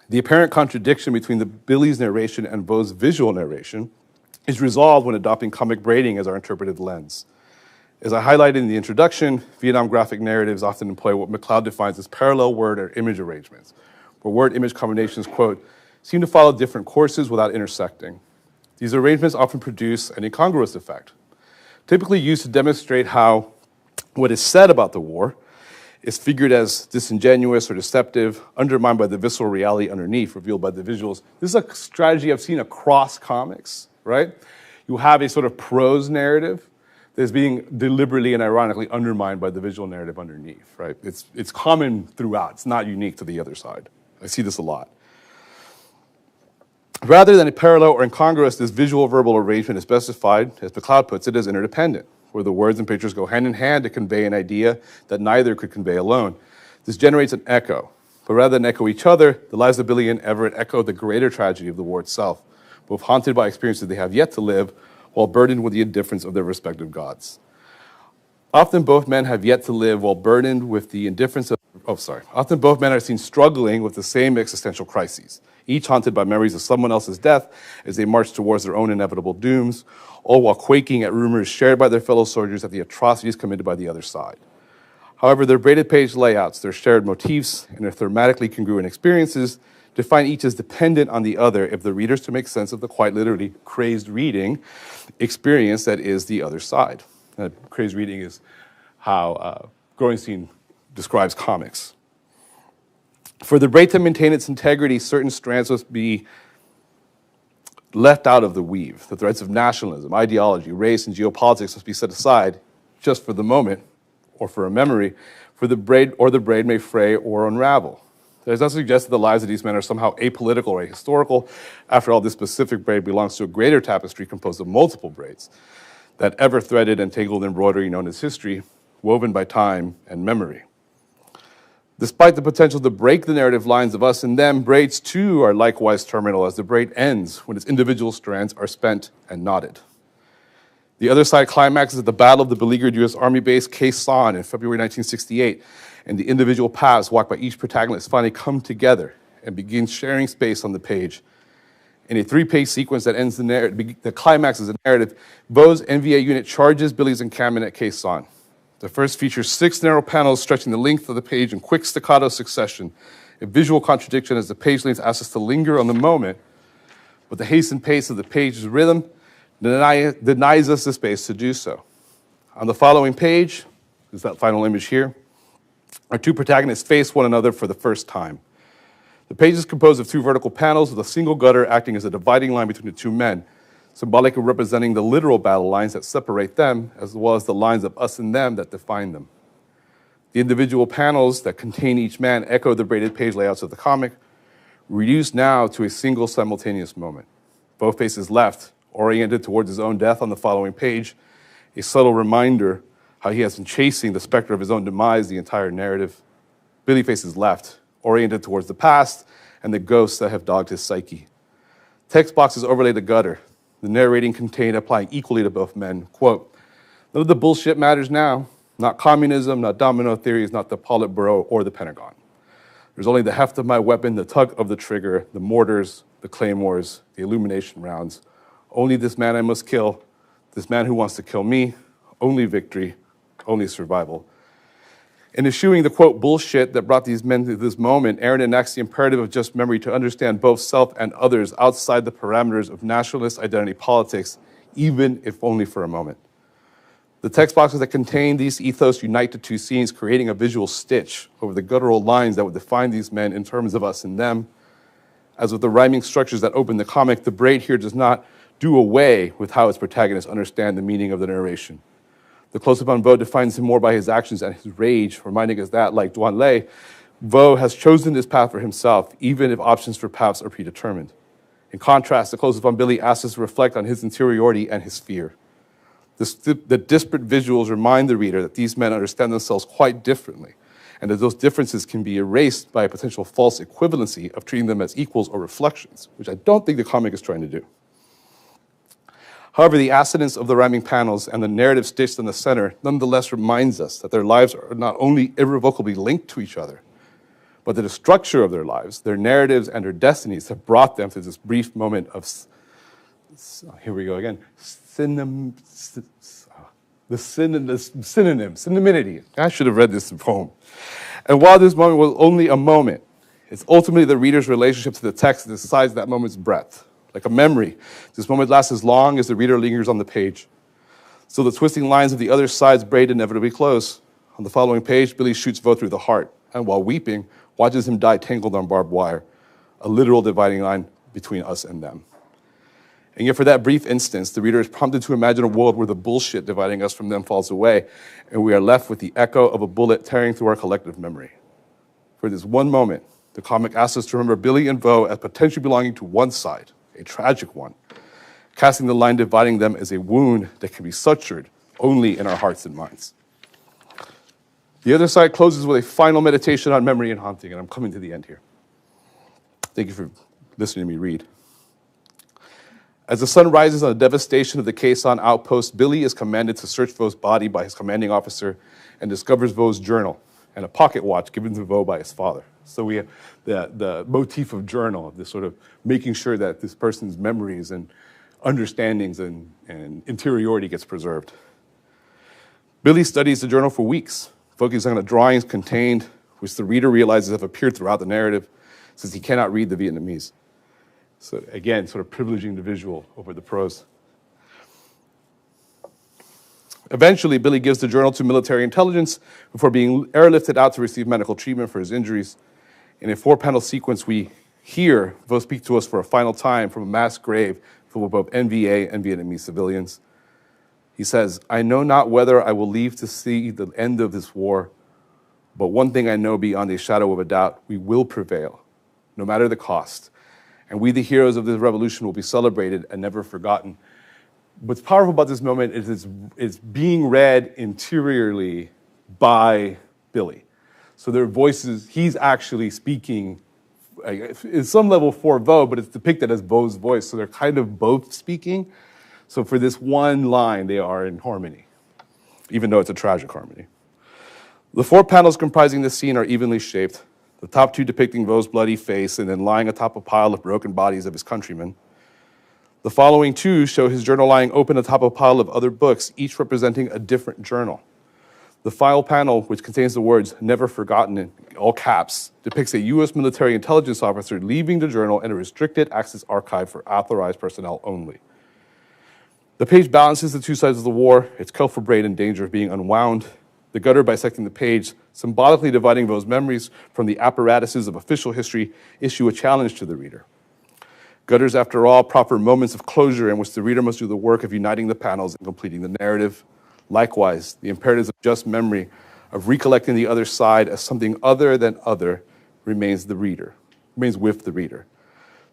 The apparent contradiction between Billy's narration and Vogt's visual narration is resolved when adopting comic braiding as our interpretive lens. As I highlighted in the introduction, Vietnam graphic narratives often employ what McLeod defines as parallel word or image arrangements, where word-image combinations, quote, seem to follow different courses without intersecting. These arrangements often produce an incongruous effect, typically used to demonstrate how what is said about the war is figured as disingenuous or deceptive, undermined by the visceral reality underneath, revealed by the visuals. This is a strategy I've seen across comics, right? You have a sort of prose narrative that's being deliberately and ironically undermined by the visual narrative underneath, right? It's common throughout. It's not unique to the other side. I see this a lot. Rather than a parallel or incongruous, this visual-verbal arrangement is specified, as McLeod puts it, as interdependent, where the words and pictures go hand in hand to convey an idea that neither could convey alone. This generates an echo, but rather than echo each other, the lives of Billy and Everett echo the greater tragedy of the war itself, both haunted by experiences they have yet to live, while burdened with the indifference of their respective gods. Often both men have yet to live while burdened with the indifference of Often both men are seen struggling with the same existential crises, each haunted by memories of someone else's death as they march towards their own inevitable dooms, all while quaking at rumors shared by their fellow soldiers at the atrocities committed by the other side. However, their braided page layouts, their shared motifs, and their thematically congruent experiences define each as dependent on the other if the reader is to make sense of the quite literally crazed reading experience that is the other side. Crazed reading is how Gorenstein describes comics. For the braid to maintain its integrity, certain strands must be left out of the weave. The threads of nationalism, ideology, race, and geopolitics must be set aside just for the moment or for a memory, for the braid may fray or unravel. That does not suggest that the lives of these men are somehow apolitical or ahistorical. After all, this specific braid belongs to a greater tapestry composed of multiple braids, that ever-threaded and tangled embroidery known as history, woven by time and memory. Despite the potential to break the narrative lines of us and them, braids too are likewise terminal as the braid ends when its individual strands are spent and knotted. The other side climaxes at the Battle of the beleaguered U.S. Army base Khe Sanh in February 1968, and the individual paths walked by each protagonist finally come together and begin sharing space on the page. In a three-page sequence that ends the narrative, that climaxes the narrative, Vo's NVA unit charges Billy's encampment at Khe Sanh. The first features 6 narrow panels stretching the length of the page in quick staccato succession, a visual contradiction as the page length asks us to linger on the moment, but the hastened pace of the page's rhythm denies us the space to do so. On the following page, is that final image here, our two protagonists face one another for the first time. The page is composed of 2 vertical panels with a single gutter acting as a dividing line between the 2 men, symbolically representing the literal battle lines that separate them, as well as the lines of us and them that define them. The individual panels that contain each man echo the braided page layouts of the comic, reduced now to a single simultaneous moment. Both faces left, oriented towards his own death on the following page, a subtle reminder how he has been chasing the specter of his own demise the entire narrative. Billy faces left, oriented towards the past and the ghosts that have dogged his psyche. Text boxes overlay the gutter, the narrating contained applying equally to both men. Quote, none of the bullshit matters now. Not communism, not domino theories, not the Politburo or the Pentagon. There's only the heft of my weapon, the tug of the trigger, the mortars, the claymores, the illumination rounds. Only this man I must kill, this man who wants to kill me. Only victory, only survival. In eschewing the, quote, bullshit that brought these men to this moment, Aaron enacts the imperative of just memory to understand both self and others outside the parameters of nationalist identity politics, even if only for a moment. The text boxes that contain these ethos unite the 2 scenes, creating a visual stitch over the guttural lines that would define these men in terms of us and them. As with the rhyming structures that open the comic, the braid here does not do away with how its protagonists understand the meaning of the narration. The close-up on Vo defines him more by his actions and his rage, reminding us that, like Duan Lei, Vo has chosen this path for himself, even if options for paths are predetermined. In contrast, the close-up on Billy asks us to reflect on his interiority and his fear. The disparate visuals remind the reader that these men understand themselves quite differently, and that those differences can be erased by a potential false equivalency of treating them as equals or reflections, which I don't think the comic is trying to do. However, the assonance of the rhyming panels and the narrative stitched in the center nonetheless reminds us that their lives are not only irrevocably linked to each other, but that the structure of their lives, their narratives, and their destinies have brought them to this brief moment of, here we go again, synonymity. I should have read this in poem. And while this moment was only a moment, it's ultimately the reader's relationship to the text that decides that moment's breadth. Like a memory, this moment lasts as long as the reader lingers on the page. So the twisting lines of the other side's braid inevitably close. On the following page, Billy shoots Vo through the heart, and while weeping, watches him die tangled on barbed wire, a literal dividing line between us and them. And yet for that brief instance, the reader is prompted to imagine a world where the bullshit dividing us from them falls away, and we are left with the echo of a bullet tearing through our collective memory. For this one moment, the comic asks us to remember Billy and Vo as potentially belonging to one side, a tragic one, casting the line dividing them as a wound that can be sutured only in our hearts and minds. The other side closes with a final meditation on memory and haunting, and I'm coming to the end here. Thank you for listening to me read. As the sun rises on the devastation of the Khe Sanh outpost, Billy is commanded to search Vo's body by his commanding officer and discovers Vo's journal, and a pocket watch given to Vo by his father. So we have the motif of journal, this sort of making sure that this person's memories and understandings and interiority gets preserved. Billy studies the journal for weeks, focusing on the drawings contained, which the reader realizes have appeared throughout the narrative, since he cannot read the Vietnamese. So again, sort of privileging the visual over the prose. Eventually, Billy gives the journal to military intelligence before being airlifted out to receive medical treatment for his injuries. In a 4-panel sequence, we hear Vo speak to us for a final time from a mass grave filled with both NVA and Vietnamese civilians. He says, "I know not whether I will live to see the end of this war, but one thing I know beyond a shadow of a doubt, we will prevail, no matter the cost. And we, the heroes of this revolution, will be celebrated and never forgotten." What's powerful about this moment is it's being read interiorly by Billy. So their voices, he's actually speaking at some level for Vo, but it's depicted as Vo's voice. So they're kind of both speaking. So for this one line, they are in harmony, even though it's a tragic harmony. The 4 panels comprising this scene are evenly shaped, the top 2 depicting Vo's bloody face and then lying atop a pile of broken bodies of his countrymen. The following 2 show his journal lying open atop a pile of other books, each representing a different journal. The final panel, which contains the words "never forgotten" in all caps, depicts a U.S. military intelligence officer leaving the journal in a restricted access archive for authorized personnel only. The page balances the 2 sides of the war, its colorful braid in danger of being unwound, the gutter bisecting the page, symbolically dividing Vo's memories from the apparatuses of official history, issue a challenge to the reader. Gutters, after all, proffer moments of closure in which the reader must do the work of uniting the panels and completing the narrative. Likewise, the imperatives of just memory, of recollecting the other side as something other than other, remains with the reader.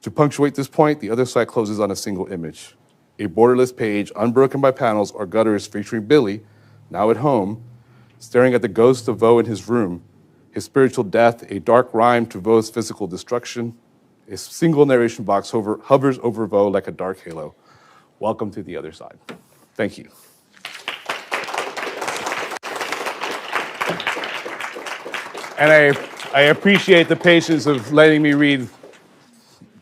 To punctuate this point, the other side closes on a single image. A borderless page, unbroken by panels or gutters, featuring Billy, now at home, staring at the ghost of Vo in his room, his spiritual death, a dark rhyme to Vo's physical destruction. A single narration box hovers over Vo like a dark halo. Welcome to the other side. Thank you. And I appreciate the patience of letting me read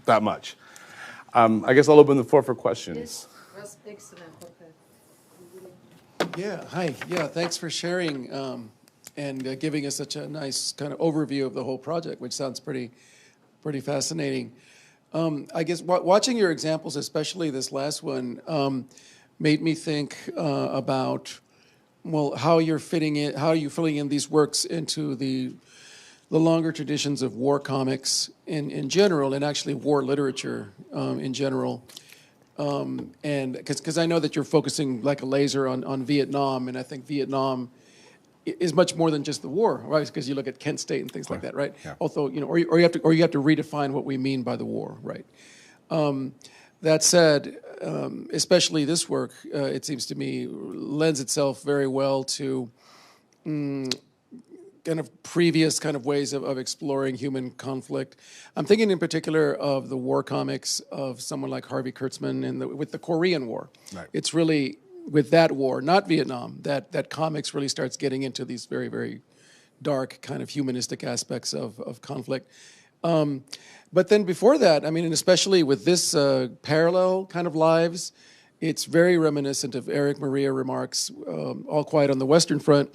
that much. I guess I'll open the floor for questions. That's excellent. Yeah, hi. Yeah, thanks for sharing and giving us such a nice kind of overview of the whole project, which sounds pretty fascinating. I guess watching your examples, especially this last one, made me think about, well, how you're filling in these works into the longer traditions of war comics in general, and actually war literature in general. And because I know that you're focusing like a laser on Vietnam, and I think Vietnam is much more than just the war, right? Because you look at Kent State and things like that, right? Yeah. Although, or you have to redefine what we mean by the war, right? That said, especially this work, it seems to me, lends itself very well to kind of previous kind of ways of exploring human conflict. I'm thinking in particular of the war comics of someone like Harvey Kurtzman with the Korean War. Right. It's really with that war, not Vietnam, that comics really starts getting into these very, very dark kind of humanistic aspects of conflict. But then before that, I mean, and especially with this parallel kind of lives, it's very reminiscent of Eric Maria Remarque's All Quiet on the Western Front,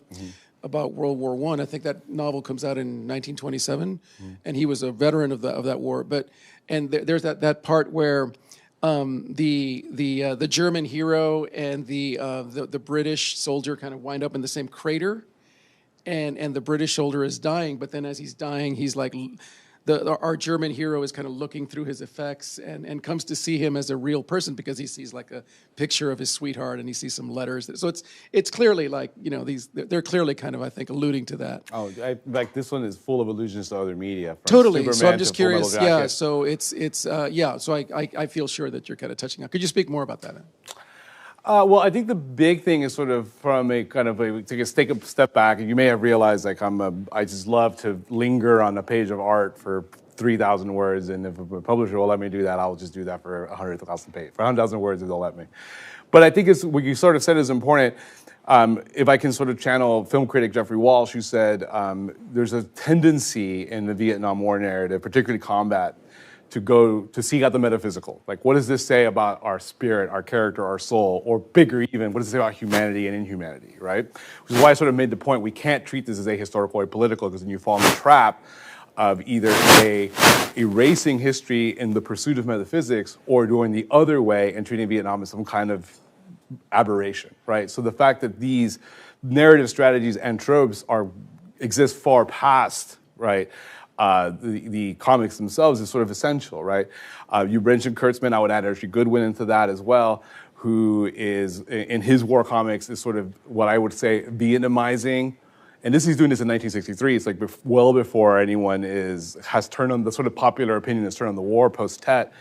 about World War I. I think that novel comes out in 1927, and he was a veteran of that war. There's that part where the German hero and the British soldier kind of wind up in the same crater, and the British soldier is dying. But then as he's dying, he's like, our German hero is kind of looking through his effects and comes to see him as a real person, because he sees like a picture of his sweetheart and he sees some letters. So it's clearly like, they're clearly kind of, I think, alluding to that. Oh, like this one is full of allusions to other media. From Totally. Superman So I'm just to Full Metal curious. Yeah. Jacket. So So I feel sure that you're kind of touching on. Could you speak more about that? Well, I think the big thing is sort of from a kind of to take a step back, and you may have realized like I just love to linger on a page of art for 3,000 words, and if a publisher will let me do that, I'll just do that for 100,000 pages. For 100,000 words, if they'll let me. But I think it's what you sort of said is important. If I can sort of channel film critic Jeffrey Walsh, who said there's a tendency in the Vietnam War narrative, particularly combat, to seek out the metaphysical. Like, what does this say about our spirit, our character, our soul, or bigger even, what does it say about humanity and inhumanity, right? Which is why I sort of made the point, we can't treat this as ahistorical or political, because then you fall in the trap of either erasing history in the pursuit of metaphysics or doing the other way and treating Vietnam as some kind of aberration, right? So the fact that these narrative strategies and tropes exist far past, right, the comics themselves is sort of essential, right? You mentioned Kurtzman, I would add Archie Goodwin into that as well, who is, in his war comics, is sort of what I would say Vietnamizing. And he's doing this in 1963. It's like well before anyone has turned on the sort of popular opinion has turned on the war post-Tet.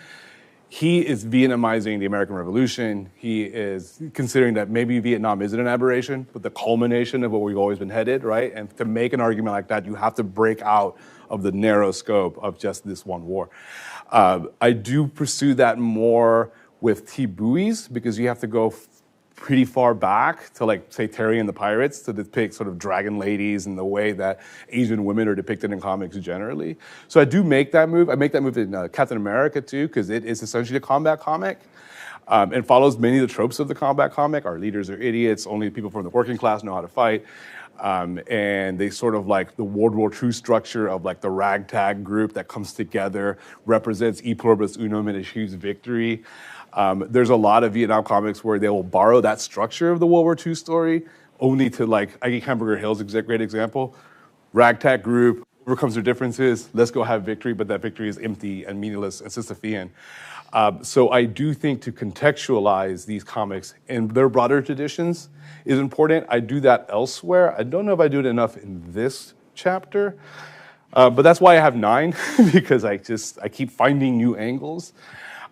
He is Vietnamizing the American Revolution. He is considering that maybe Vietnam isn't an aberration, but the culmination of what we've always been headed, right? And to make an argument like that, you have to break out of the narrow scope of just this one war. I do pursue that more with T. Buoys, because you have to go pretty far back to, like, say, Terry and the Pirates to depict sort of dragon ladies and the way that Asian women are depicted in comics generally. So I do make that move. I make that move in Captain America, too, because it is essentially a combat comic. And follows many of the tropes of the combat comic. Our leaders are idiots. Only people from the working class know how to fight. And they sort of like the World War II structure of like the ragtag group that comes together, represents e pluribus unum and achieves victory. There's a lot of Vietnam comics where they will borrow that structure of the World War II story, only to, like, I think Hamburger Hill's a great example. Ragtag group overcomes their differences, let's go have victory, but that victory is empty and meaningless and Sisyphean. So I do think to contextualize these comics in their broader traditions is important. I do that elsewhere. I don't know if I do it enough in this chapter, but that's why I have 9, because I keep finding new angles.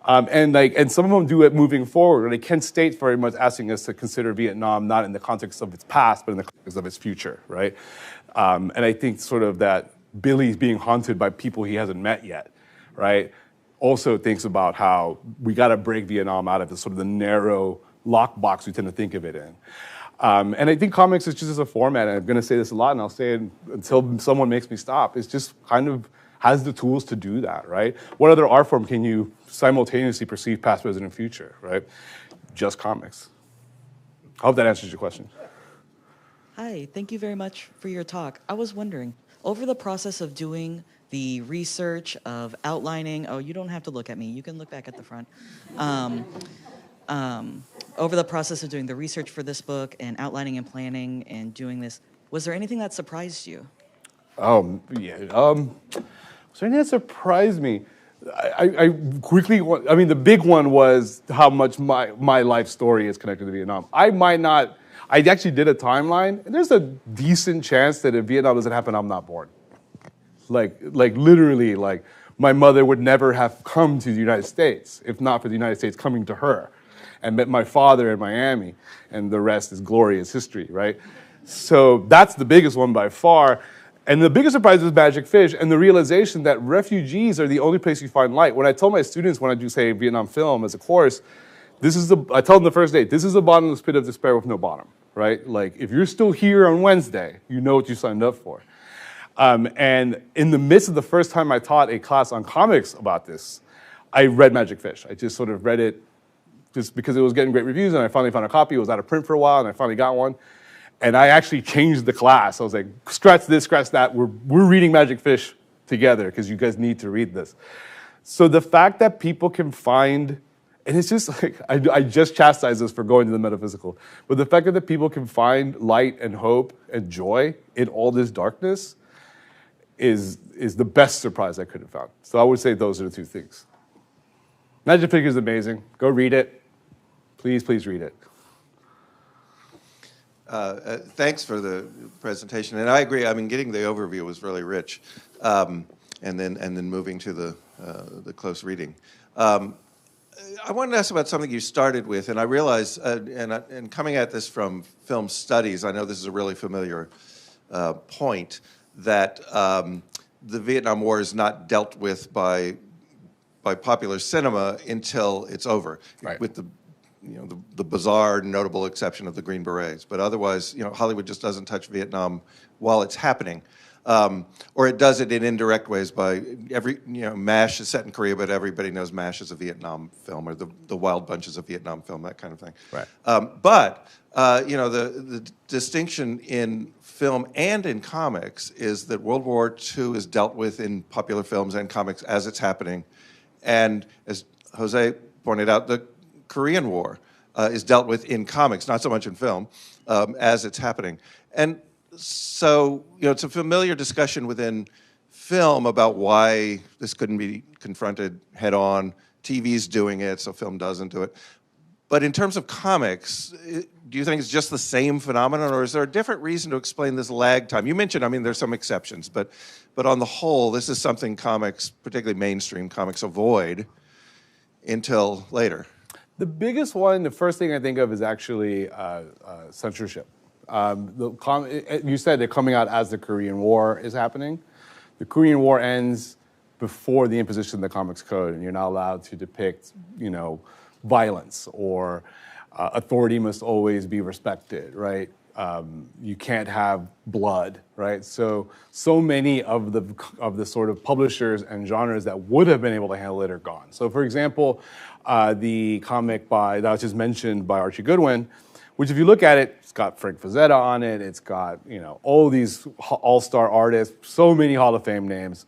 And some of them do it moving forward. Like Kent State's very much asking us to consider Vietnam not in the context of its past, but in the context of its future, right? And I think sort of that Billy's being haunted by people he hasn't met yet, right? Also thinks about how we got to break Vietnam out of the sort of the narrow lockbox we tend to think of it in. And I think comics is just as a format, and I'm going to say this a lot, and I'll say it until someone makes me stop, it's just kind of has the tools to do that, right? What other art form can you simultaneously perceive past, present, and future, right? Just comics. I hope that answers your question. Hi, thank you very much for your talk. I was wondering, over the process of doing the research, of outlining, oh, you don't have to look at me, you can look back at the front. Over the process of doing the research for this book and outlining and planning and doing this, was there anything that surprised you? Oh, yeah. Was there anything that surprised me? I quickly, I mean, the big one was how much my life story is connected to Vietnam. I actually did a timeline, and there's a decent chance that if Vietnam doesn't happen, I'm not born. Like literally, like, my mother would never have come to the United States if not for the United States coming to her, and met my father in Miami, and the rest is glorious history, right? So that's the biggest one by far. And the biggest surprise was Magic Fish and the realization that refugees are the only place you find light. When I tell my students, when I do, say, Vietnam film as a course, I tell them the first day, this is the bottomless pit of despair with no bottom, right? Like, if you're still here on Wednesday, you know what you signed up for. And in the midst of the first time I taught a class on comics about this, I read Magic Fish. I just sort of read it just because it was getting great reviews, and I finally found a copy. It was out of print for a while, and I finally got one. And I actually changed the class. I was like, scratch this, scratch that. We're reading Magic Fish together because you guys need to read this. So the fact that people can find, and it's just like, I just chastised us for going to the metaphysical, but the fact that people can find light and hope and joy in all this darkness is the best surprise I could have found. So I would say those are the two things. Magic Fish is amazing. Go read it. Please, please read it. Thanks for the presentation, and I agree. I mean, getting the overview was really rich, and then moving to the close reading. I wanted to ask about something you started with, and I realize, and coming at this from film studies, I know this is a really familiar point, that the Vietnam War is not dealt with by popular cinema until it's over, right, with the the bizarre, notable exception of the Green Berets. But otherwise, Hollywood just doesn't touch Vietnam while it's happening. Or it does it in indirect ways by MASH is set in Korea, but everybody knows MASH is a Vietnam film, or the Wild Bunch is a Vietnam film, that kind of thing. Right. But the distinction in film and in comics is that World War II is dealt with in popular films and comics as it's happening. And as Jose pointed out, the Korean War is dealt with in comics, not so much in film, as it's happening. And so, it's a familiar discussion within film about why this couldn't be confronted head on. TV's doing it, so film doesn't do it. But in terms of comics, do you think it's just the same phenomenon, or is there a different reason to explain this lag time? You mentioned, there's some exceptions, but on the whole, this is something comics, particularly mainstream comics, avoid until later. The biggest one, the first thing I think of is actually censorship. You said they're coming out as the Korean War is happening. The Korean War ends before the imposition of the Comics Code, and you're not allowed to depict, violence, or authority must always be respected, right? You can't have blood, right? So many of the sort of publishers and genres that would have been able to handle it are gone. So, for example, the comic that was just mentioned by Archie Goodwin, which if you look at it, it's got Frank Frazetta on it. It's got all these all-star artists, so many Hall of Fame names.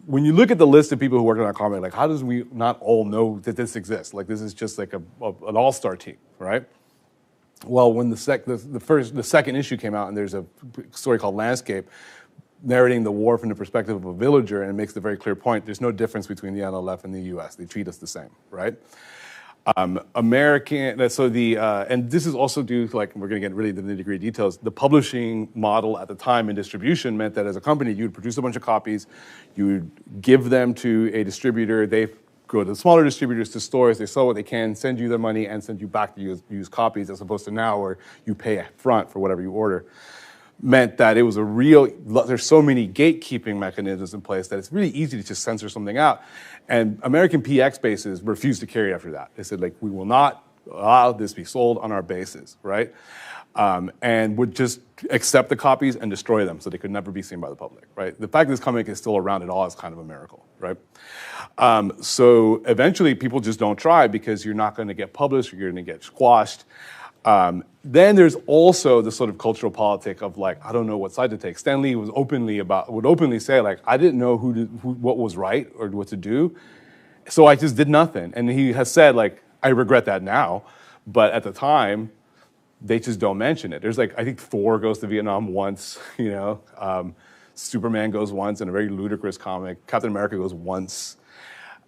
When you look at the list of people who worked on that comic, like, how does we not all know that this exists? Like, this is just like an all-star team, right? Well, when the second issue came out, and there's a story called Landscape, narrating the war from the perspective of a villager, and it makes the very clear point: there's no difference between the NLF and the U.S. They treat us the same, right? And this is also due to, like, we're going to get really the nitty-gritty details. The publishing model at the time in distribution meant that as a company, you would produce a bunch of copies, you would give them to a distributor, they go to the smaller distributors, to stores, they sell what they can, send you their money, and send you back to use copies, as opposed to now where you pay up front for whatever you order. Meant that it was there's so many gatekeeping mechanisms in place that it's really easy to just censor something out. And American PX bases refused to carry after that. They said, like, we will not allow this be sold on our bases, right? And would just accept the copies and destroy them so they could never be seen by the public, right? The fact that this comic is still around at all is kind of a miracle, right? So eventually people just don't try because you're not going to get published, or you're going to get squashed. Then there's also the sort of cultural politic of, like, I don't know what side to take. Stan Lee would openly say, like, I didn't know what was right or what to do, so I just did nothing. And he has said, like, I regret that now, but at the time, they just don't mention it. There's, like, I think Thor goes to Vietnam once, Superman goes once in a very ludicrous comic. Captain America goes once.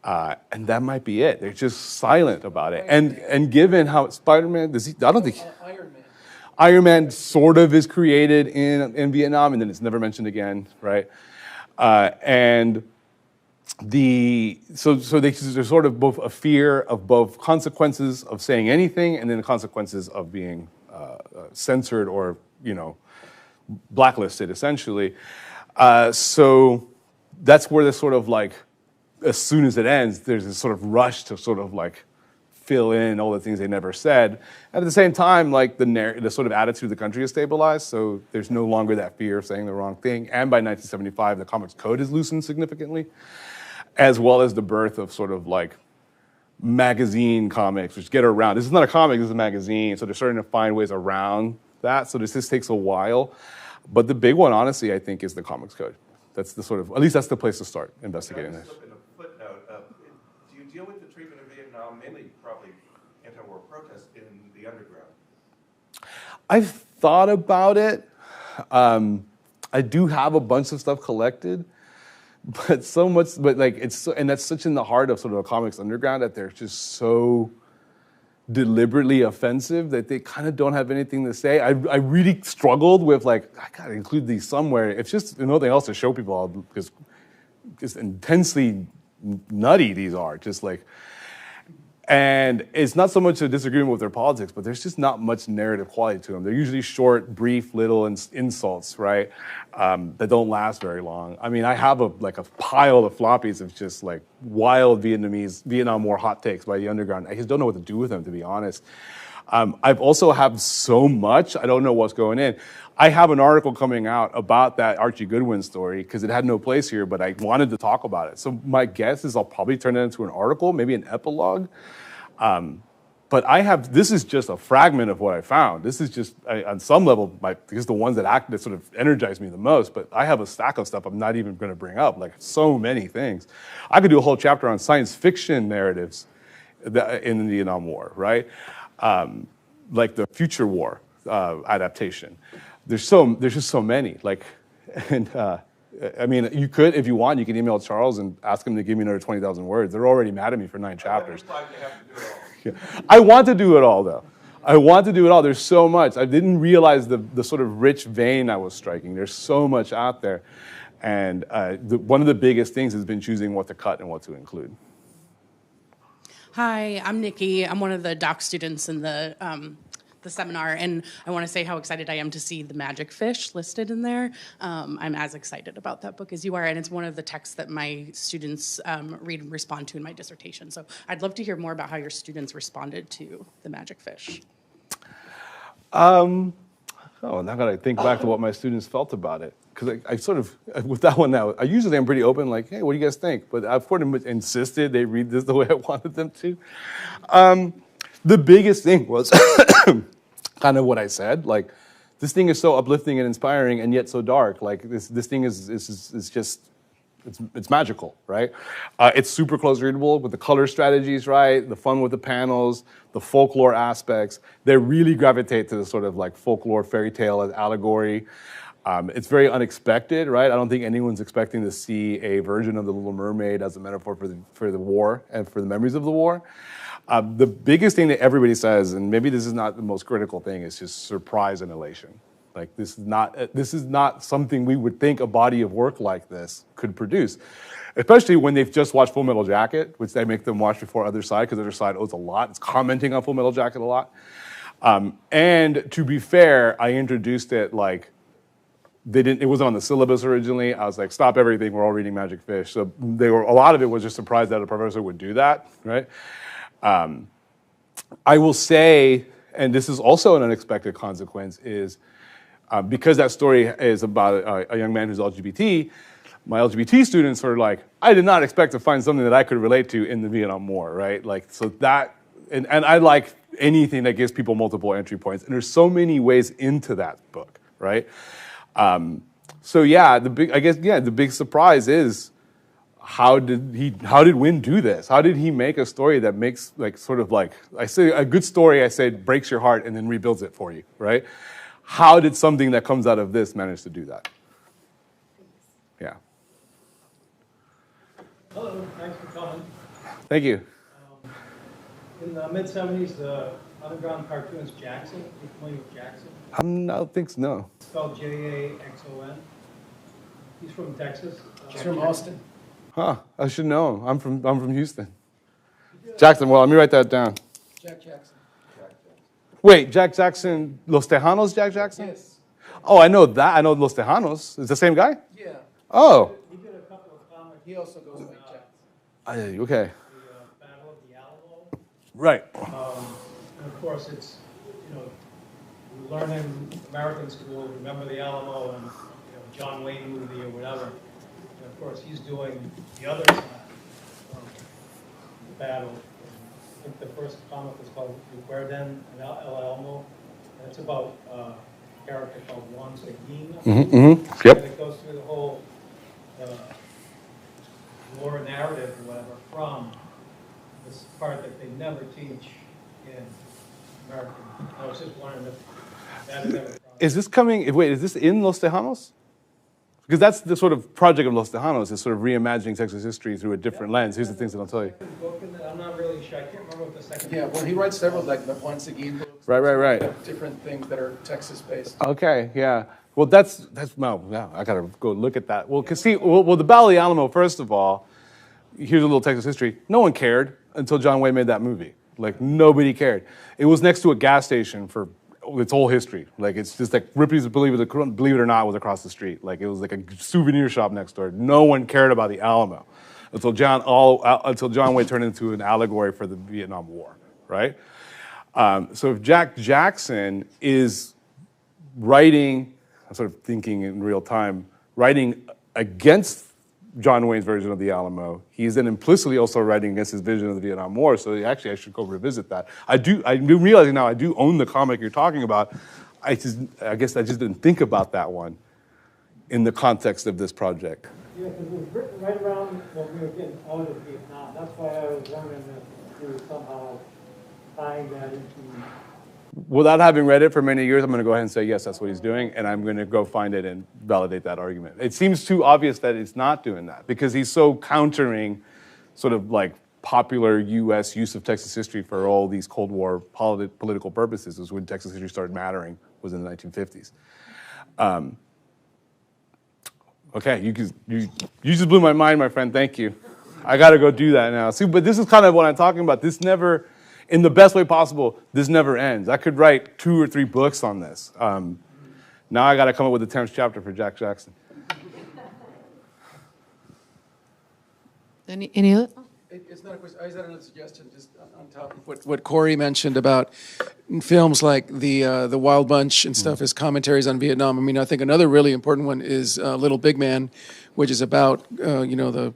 And that might be it. They're just silent about it. And given how Spider-Man, I don't think Iron Man sort of is created in Vietnam, and then it's never mentioned again, right? And there's sort of both a fear of both consequences of saying anything, and then the consequences of being censored or blacklisted, essentially. So that's where the sort of, like, as soon as it ends, there's this sort of rush to sort of, like, fill in all the things they never said. And at the same time, like, the sort of attitude of the country has stabilized, so there's no longer that fear of saying the wrong thing. And by 1975, the Comics Code is loosened significantly, as well as the birth of sort of, like, magazine comics, which get around. This is not a comic, this is a magazine, so they're starting to find ways around that. So this takes a while. But the big one, honestly, I think, is the Comics Code. That's the sort of, at least that's the place to start investigating this. Do you deal with the treatment of Vietnam, mainly probably anti-war protests, in the underground? I've thought about it. I do have a bunch of stuff collected, but that's such in the heart of sort of a comics underground that they're just so deliberately offensive that they kind of don't have anything to say. I really struggled with, like, I gotta include these somewhere. It's just nothing else to show people, because just intensely nutty these are. Just like, And it's not so much a disagreement with their politics, but there's just not much narrative quality to them. They're usually short, brief, little insults, right? That don't last very long. I mean, I have a pile of floppies of just like wild Vietnam War hot takes by the underground. I just don't know what to do with them, to be honest. I've also have so much, I don't know what's going in. I have an article coming out about that Archie Goodwin story because it had no place here, but I wanted to talk about it. So my guess is I'll probably turn it into an article, maybe an epilogue. But this is just a fragment of what I found. This is just, on some level, because the ones that sort of energize me the most, but I have a stack of stuff I'm not even going to bring up, like so many things. I could do a whole chapter on science fiction narratives in the Vietnam War, right? Like the future war adaptation. There's just so many. I mean, you could, if you want, you can email Charles and ask him to give me another 20,000 words. They're already mad at me for 9 chapters. I want to do it all, though. I want to do it all. There's so much. I didn't realize the sort of rich vein I was striking. There's so much out there. And one of the biggest things has been choosing what to cut and what to include. Hi, I'm Nikki. I'm one of the doc students in the seminar, and I want to say how excited I am to see the magic fish listed in there. I'm as excited about that book as you are, and it's one of the texts that my students read and respond to in my dissertation. So I'd love to hear more about how your students responded to the magic fish. Now I got to think back to what my students felt about it. Because I sort of, with that one now, I usually am pretty open, like, hey, what do you guys think? But I've sort of insisted they read this the way I wanted them to. The biggest thing was kind of what I said, like, this thing is so uplifting and inspiring and yet so dark. Like, this thing is just, it's magical, right? It's super close readable with the color strategies, right? The fun with the panels, the folklore aspects. They really gravitate to the sort of like folklore fairy tale as allegory. It's very unexpected, right? I don't think anyone's expecting to see a version of The Little Mermaid as a metaphor for the war and for the memories of the war. The biggest thing that everybody says, and maybe this is not the most critical thing, is just surprise and elation. Like, this is not something we would think a body of work like this could produce, especially when they've just watched Full Metal Jacket, which they make them watch before Other Side, because Other Side owes a lot. It's commenting on Full Metal Jacket a lot. And to be fair, I introduced it like, it wasn't on the syllabus originally. I was like, stop everything, we're all reading Magic Fish. So a lot of it was just surprised that a professor would do that, right? I will say, and this is also an unexpected consequence, is because that story is about a young man who's LGBT, my LGBT students are like, I did not expect to find something that I could relate to in the Vietnam War, right? Like, so that, and I like anything that gives people multiple entry points. And there's so many ways into that book, right? So yeah, the big surprise is how did Wynn do this? How did he make a story that makes I say a good story, I say breaks your heart and then rebuilds it for you, right? How did something that comes out of this manage to do that? Yeah. Hello, thanks for coming. Thank you. In the mid-70s, the underground cartoonist Jackson, are you familiar with Jackson? I don't think so, no. It's spelled Jaxon. He's from Texas. He's from Austin. Huh, I should know. I'm from Houston. Jackson, well, let me write that down. Jack Jackson. Wait, Jack Jackson, Los Tejanos Jack Jackson? Yes. Oh, I know that. I know Los Tejanos. Is the same guy? Yeah. Oh. He did a couple of comics. He also goes by Jack. Okay. The Battle of the Alamo. Right. And of course, it's, we learn in American school, remember the Alamo and John Wayne movie or whatever. And of course, he's doing the other side of the battle. I think the first comic was called Recuerden El Alamo. And it's about a character called Juan Seguin. Yep. And it goes through the whole war narrative or whatever from this part that they never teach in American. I was just wondering if that is ever. Is this coming, wait, is this in Los Tejanos? Because that's the sort of project of Los Tejanos, is sort of reimagining Texas history through a different lens. Here's the things that I'll tell you. I'm not really sure. I can't remember what the second. Yeah, well, he writes several, like the Juan Seguin books. Right. Different things that are Texas-based. Okay, yeah. Well, that's no, yeah, I gotta go look at that. Well, cause see, well, the Battle of the Alamo, first of all, here's a little Texas history. No one cared. until John Wayne made that movie. Like, nobody cared. It was next to a gas station for its whole history. Like, it's just like Ripley's Believe It or Not was across the street. Like, it was like a souvenir shop next door. No one cared about the Alamo until John Wayne turned into an allegory for the Vietnam War, right? So if Jack Jackson is writing, I'm sort of thinking in real time, writing against John Wayne's version of the Alamo, he's then implicitly also writing against his vision of the Vietnam War. So actually, I should go revisit that. I'm realizing now I do own the comic you're talking about. I guess I just didn't think about that one in the context of this project. Yeah, because it was written right around when we were getting out of Vietnam. That's why I was wondering if we were somehow tying that into. Without having read it for many years, I'm going to go ahead and say, yes, that's what he's doing, and I'm going to go find it and validate that argument. It seems too obvious that it's not doing that, because he's so countering sort of like popular U.S. use of Texas history for all these Cold War political purposes. Is when Texas history started mattering, was in the 1950s. Okay, you just blew my mind, my friend. Thank you. I got to go do that now. See, but this is kind of what I'm talking about. This never, in the best way possible, this never ends. I could write 2 or 3 books on this. Now I got to come up with the 10th chapter for Jack Jackson. Any other? It's not a question. I just had another suggestion, just on top of what Corey mentioned about films like the Wild Bunch and stuff as commentaries on Vietnam. I mean, I think another really important one is Little Big Man, which is about the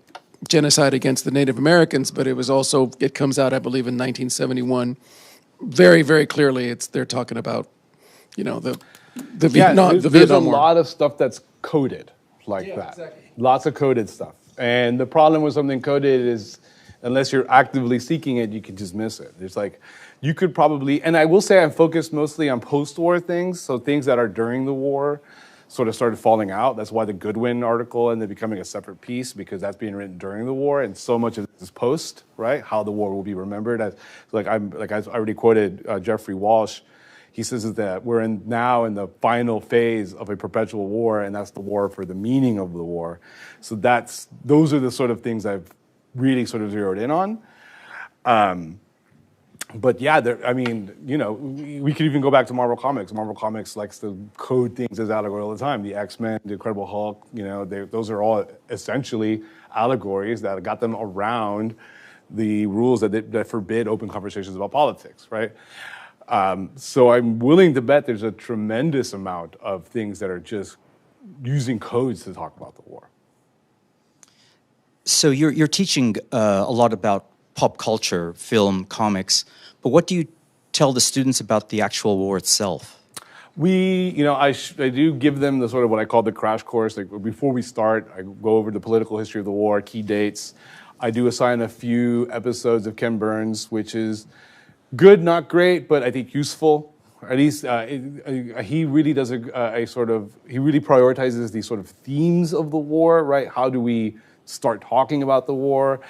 genocide against the Native Americans. But it comes out, I believe, in 1971. Very, very clearly, they're talking about the Vietnam. There's a lot of stuff that's coded like that. Exactly. Lots of coded stuff. And the problem with something coded is, unless you're actively seeking it, you can just miss it. There's like, you could probably, and I will say I'm focused mostly on post-war things, so things that are during the war sort of started falling out. That's why the Goodwin article ended up becoming a separate piece, because that's being written during the war, and so much of this is post, right? How the war will be remembered. I already quoted Jeffrey Walsh. He says that we're now in the final phase of a perpetual war, and that's the war for the meaning of the war. So those are the sort of things I've really sort of zeroed in on. But yeah, we could even go back to Marvel Comics. Marvel Comics likes to code things as allegory all the time. The X-Men, the Incredible Hulk, those are all essentially allegories that got them around the rules that forbid open conversations about politics, right? So I'm willing to bet there's a tremendous amount of things that are just using codes to talk about the war. So you're teaching a lot about pop culture, film, comics, but what do you tell the students about the actual war itself? I do give them the sort of what I call the crash course. Like before we start, I go over the political history of the war, key dates. I do assign a few episodes of Ken Burns, which is good, not great, but I think useful. At least he really does he really prioritizes these sort of themes of the war, right? How do we start talking about the war?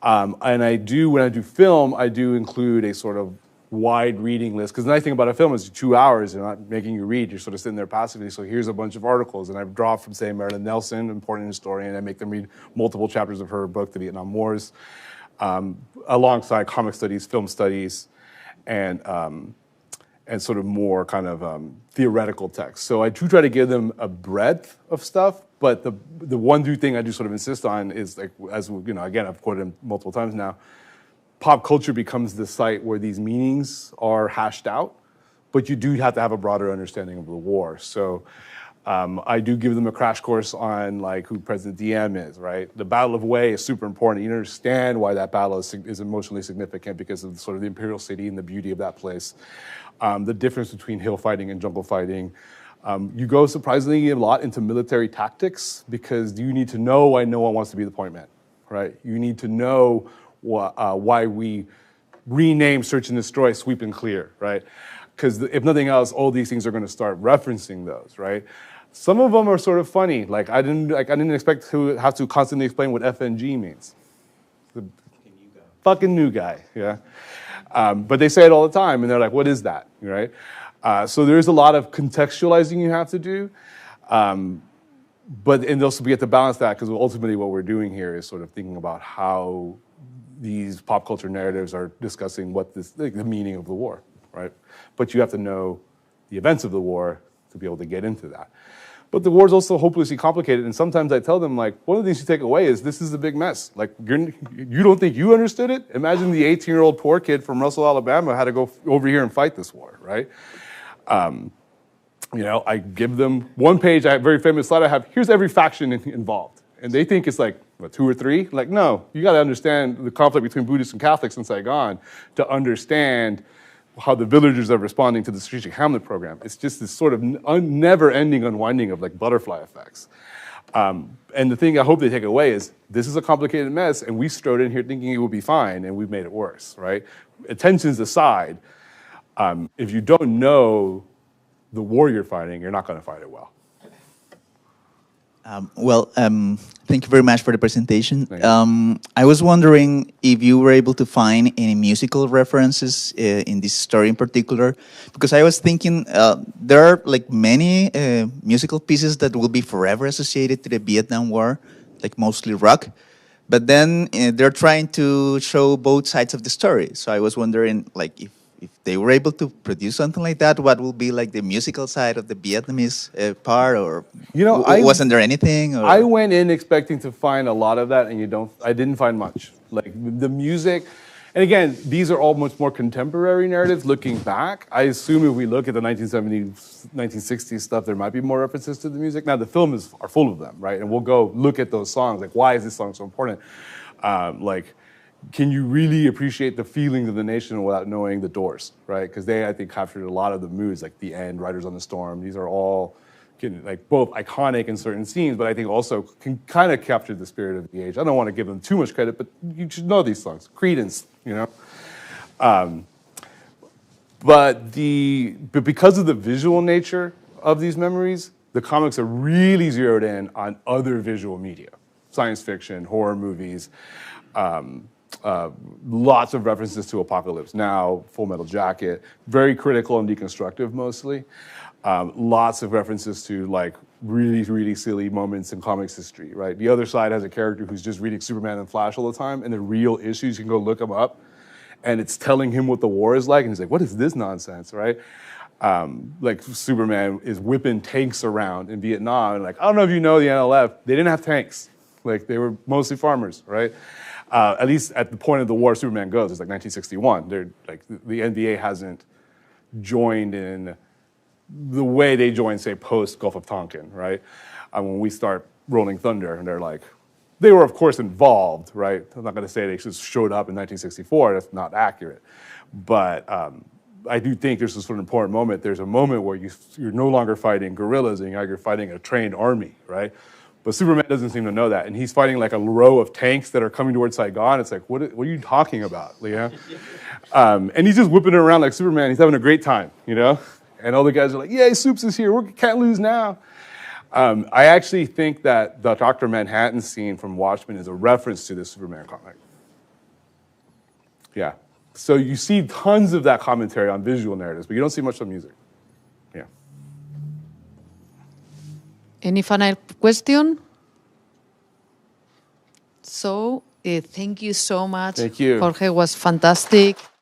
And when I do film, I do include a sort of wide reading list. Because the nice thing about a film is 2 hours, they're not making you read, you're sort of sitting there passively. So here's a bunch of articles, and I've drawn from, say, Marilyn Nelson, important historian, I make them read multiple chapters of her book, The Vietnam Wars, alongside comic studies, film studies, and sort of more kind of theoretical text. So I do try to give them a breadth of stuff, but the one thing I do sort of insist on is, like, again, I've quoted him multiple times now, pop culture becomes the site where these meanings are hashed out, but you do have to have a broader understanding of the war. So I do give them a crash course on like who President Diem is, right? The Battle of Hue is super important. You understand why that battle is emotionally significant because of sort of the imperial city and the beauty of that place. The difference between hill fighting and jungle fighting. You go surprisingly a lot into military tactics because you need to know why no one wants to be the point man, right? You need to know why we rename search and destroy, sweep and clear, right? Because if nothing else, all these things are going to start referencing those, right? Some of them are sort of funny. Like I didn't expect to have to constantly explain what FNG means. The fucking new guy, yeah. But they say it all the time, and they're like, "What is that?" Right? So there's a lot of contextualizing you have to do, but also we have to balance that because ultimately what we're doing here is sort of thinking about how these pop culture narratives are discussing what this, like, the meaning of the war, right? But you have to know the events of the war to be able to get into that. But the war is also hopelessly complicated, and sometimes I tell them, like, one of the things you take away is this is a big mess. Like, you don't think you understood it? Imagine the 18-year-old poor kid from Russell, Alabama had to go over here and fight this war, right? You know, I give them one page, I have a very famous slide I have, here's every faction involved. And they think it's like, what, 2 or 3? Like, no, you gotta understand the conflict between Buddhists and Catholics in Saigon to understand how the villagers are responding to the strategic Hamlet program. It's just this sort of never-ending unwinding of like butterfly effects. And the thing I hope they take away is this is a complicated mess, and we strode in here thinking it would be fine, and we've made it worse, right? Tensions aside, if you don't know the war you're fighting, you're not going to fight it well. Thank you very much for the presentation. Thank you. I was wondering if you were able to find any musical references in this story in particular, because I was thinking there are like many musical pieces that will be forever associated to the Vietnam War, like mostly rock, but then they're trying to show both sides of the story. So I was wondering, like, if they were able to produce something like that, what will be like the musical side of the Vietnamese part, or You know, wasn't there anything? Or? I went in expecting to find a lot of that, and I didn't find much. Like the music, and again, these are all much more contemporary narratives looking back. I assume if we look at the 1970s, 1960s stuff, there might be more references to the music. Now the films are full of them, right? And we'll go look at those songs, like why is this song so important? Can you really appreciate the feelings of the nation without knowing the Doors, right? Because they, I think, captured a lot of the moods, like The End, Riders on the Storm. These are all like both iconic in certain scenes, but I think also can kind of capture the spirit of the age. I don't want to give them too much credit, but you should know these songs. Creedence, you know? But because of the visual nature of these memories, the comics are really zeroed in on other visual media. Science fiction, horror movies, lots of references to Apocalypse Now, Full Metal Jacket, very critical and deconstructive mostly. Lots of references to like really, really silly moments in comics history, right? The other side has a character who's just reading Superman and Flash all the time, and the real issues, you can go look them up, and it's telling him what the war is like, and he's like, what is this nonsense, right? Like Superman is whipping tanks around in Vietnam, and like, I don't know if you know the NLF, they didn't have tanks. Like they were mostly farmers, right? At least at the point of the war Superman goes, it's like 1961. They're like the NBA hasn't joined in the way they joined, say, post Gulf of Tonkin, right? When we start Rolling Thunder, and they're like, they were of course involved, right? I'm not going to say they just showed up in 1964. That's not accurate, but I do think there's this sort of important moment. There's a moment where you're no longer fighting guerrillas, and you're fighting a trained army, right? But Superman doesn't seem to know that, and he's fighting like a row of tanks that are coming towards Saigon. It's like, what are you talking about, Leah? And he's just whipping it around like Superman. He's having a great time, you know? And all the guys are like, yay, Soups is here. We can't lose now. I actually think that the Dr. Manhattan scene from Watchmen is a reference to this Superman comic. Yeah. So you see tons of that commentary on visual narratives, but you don't see much on music. Yeah. Any final question? So, thank you so much. Thank you. Jorge was fantastic.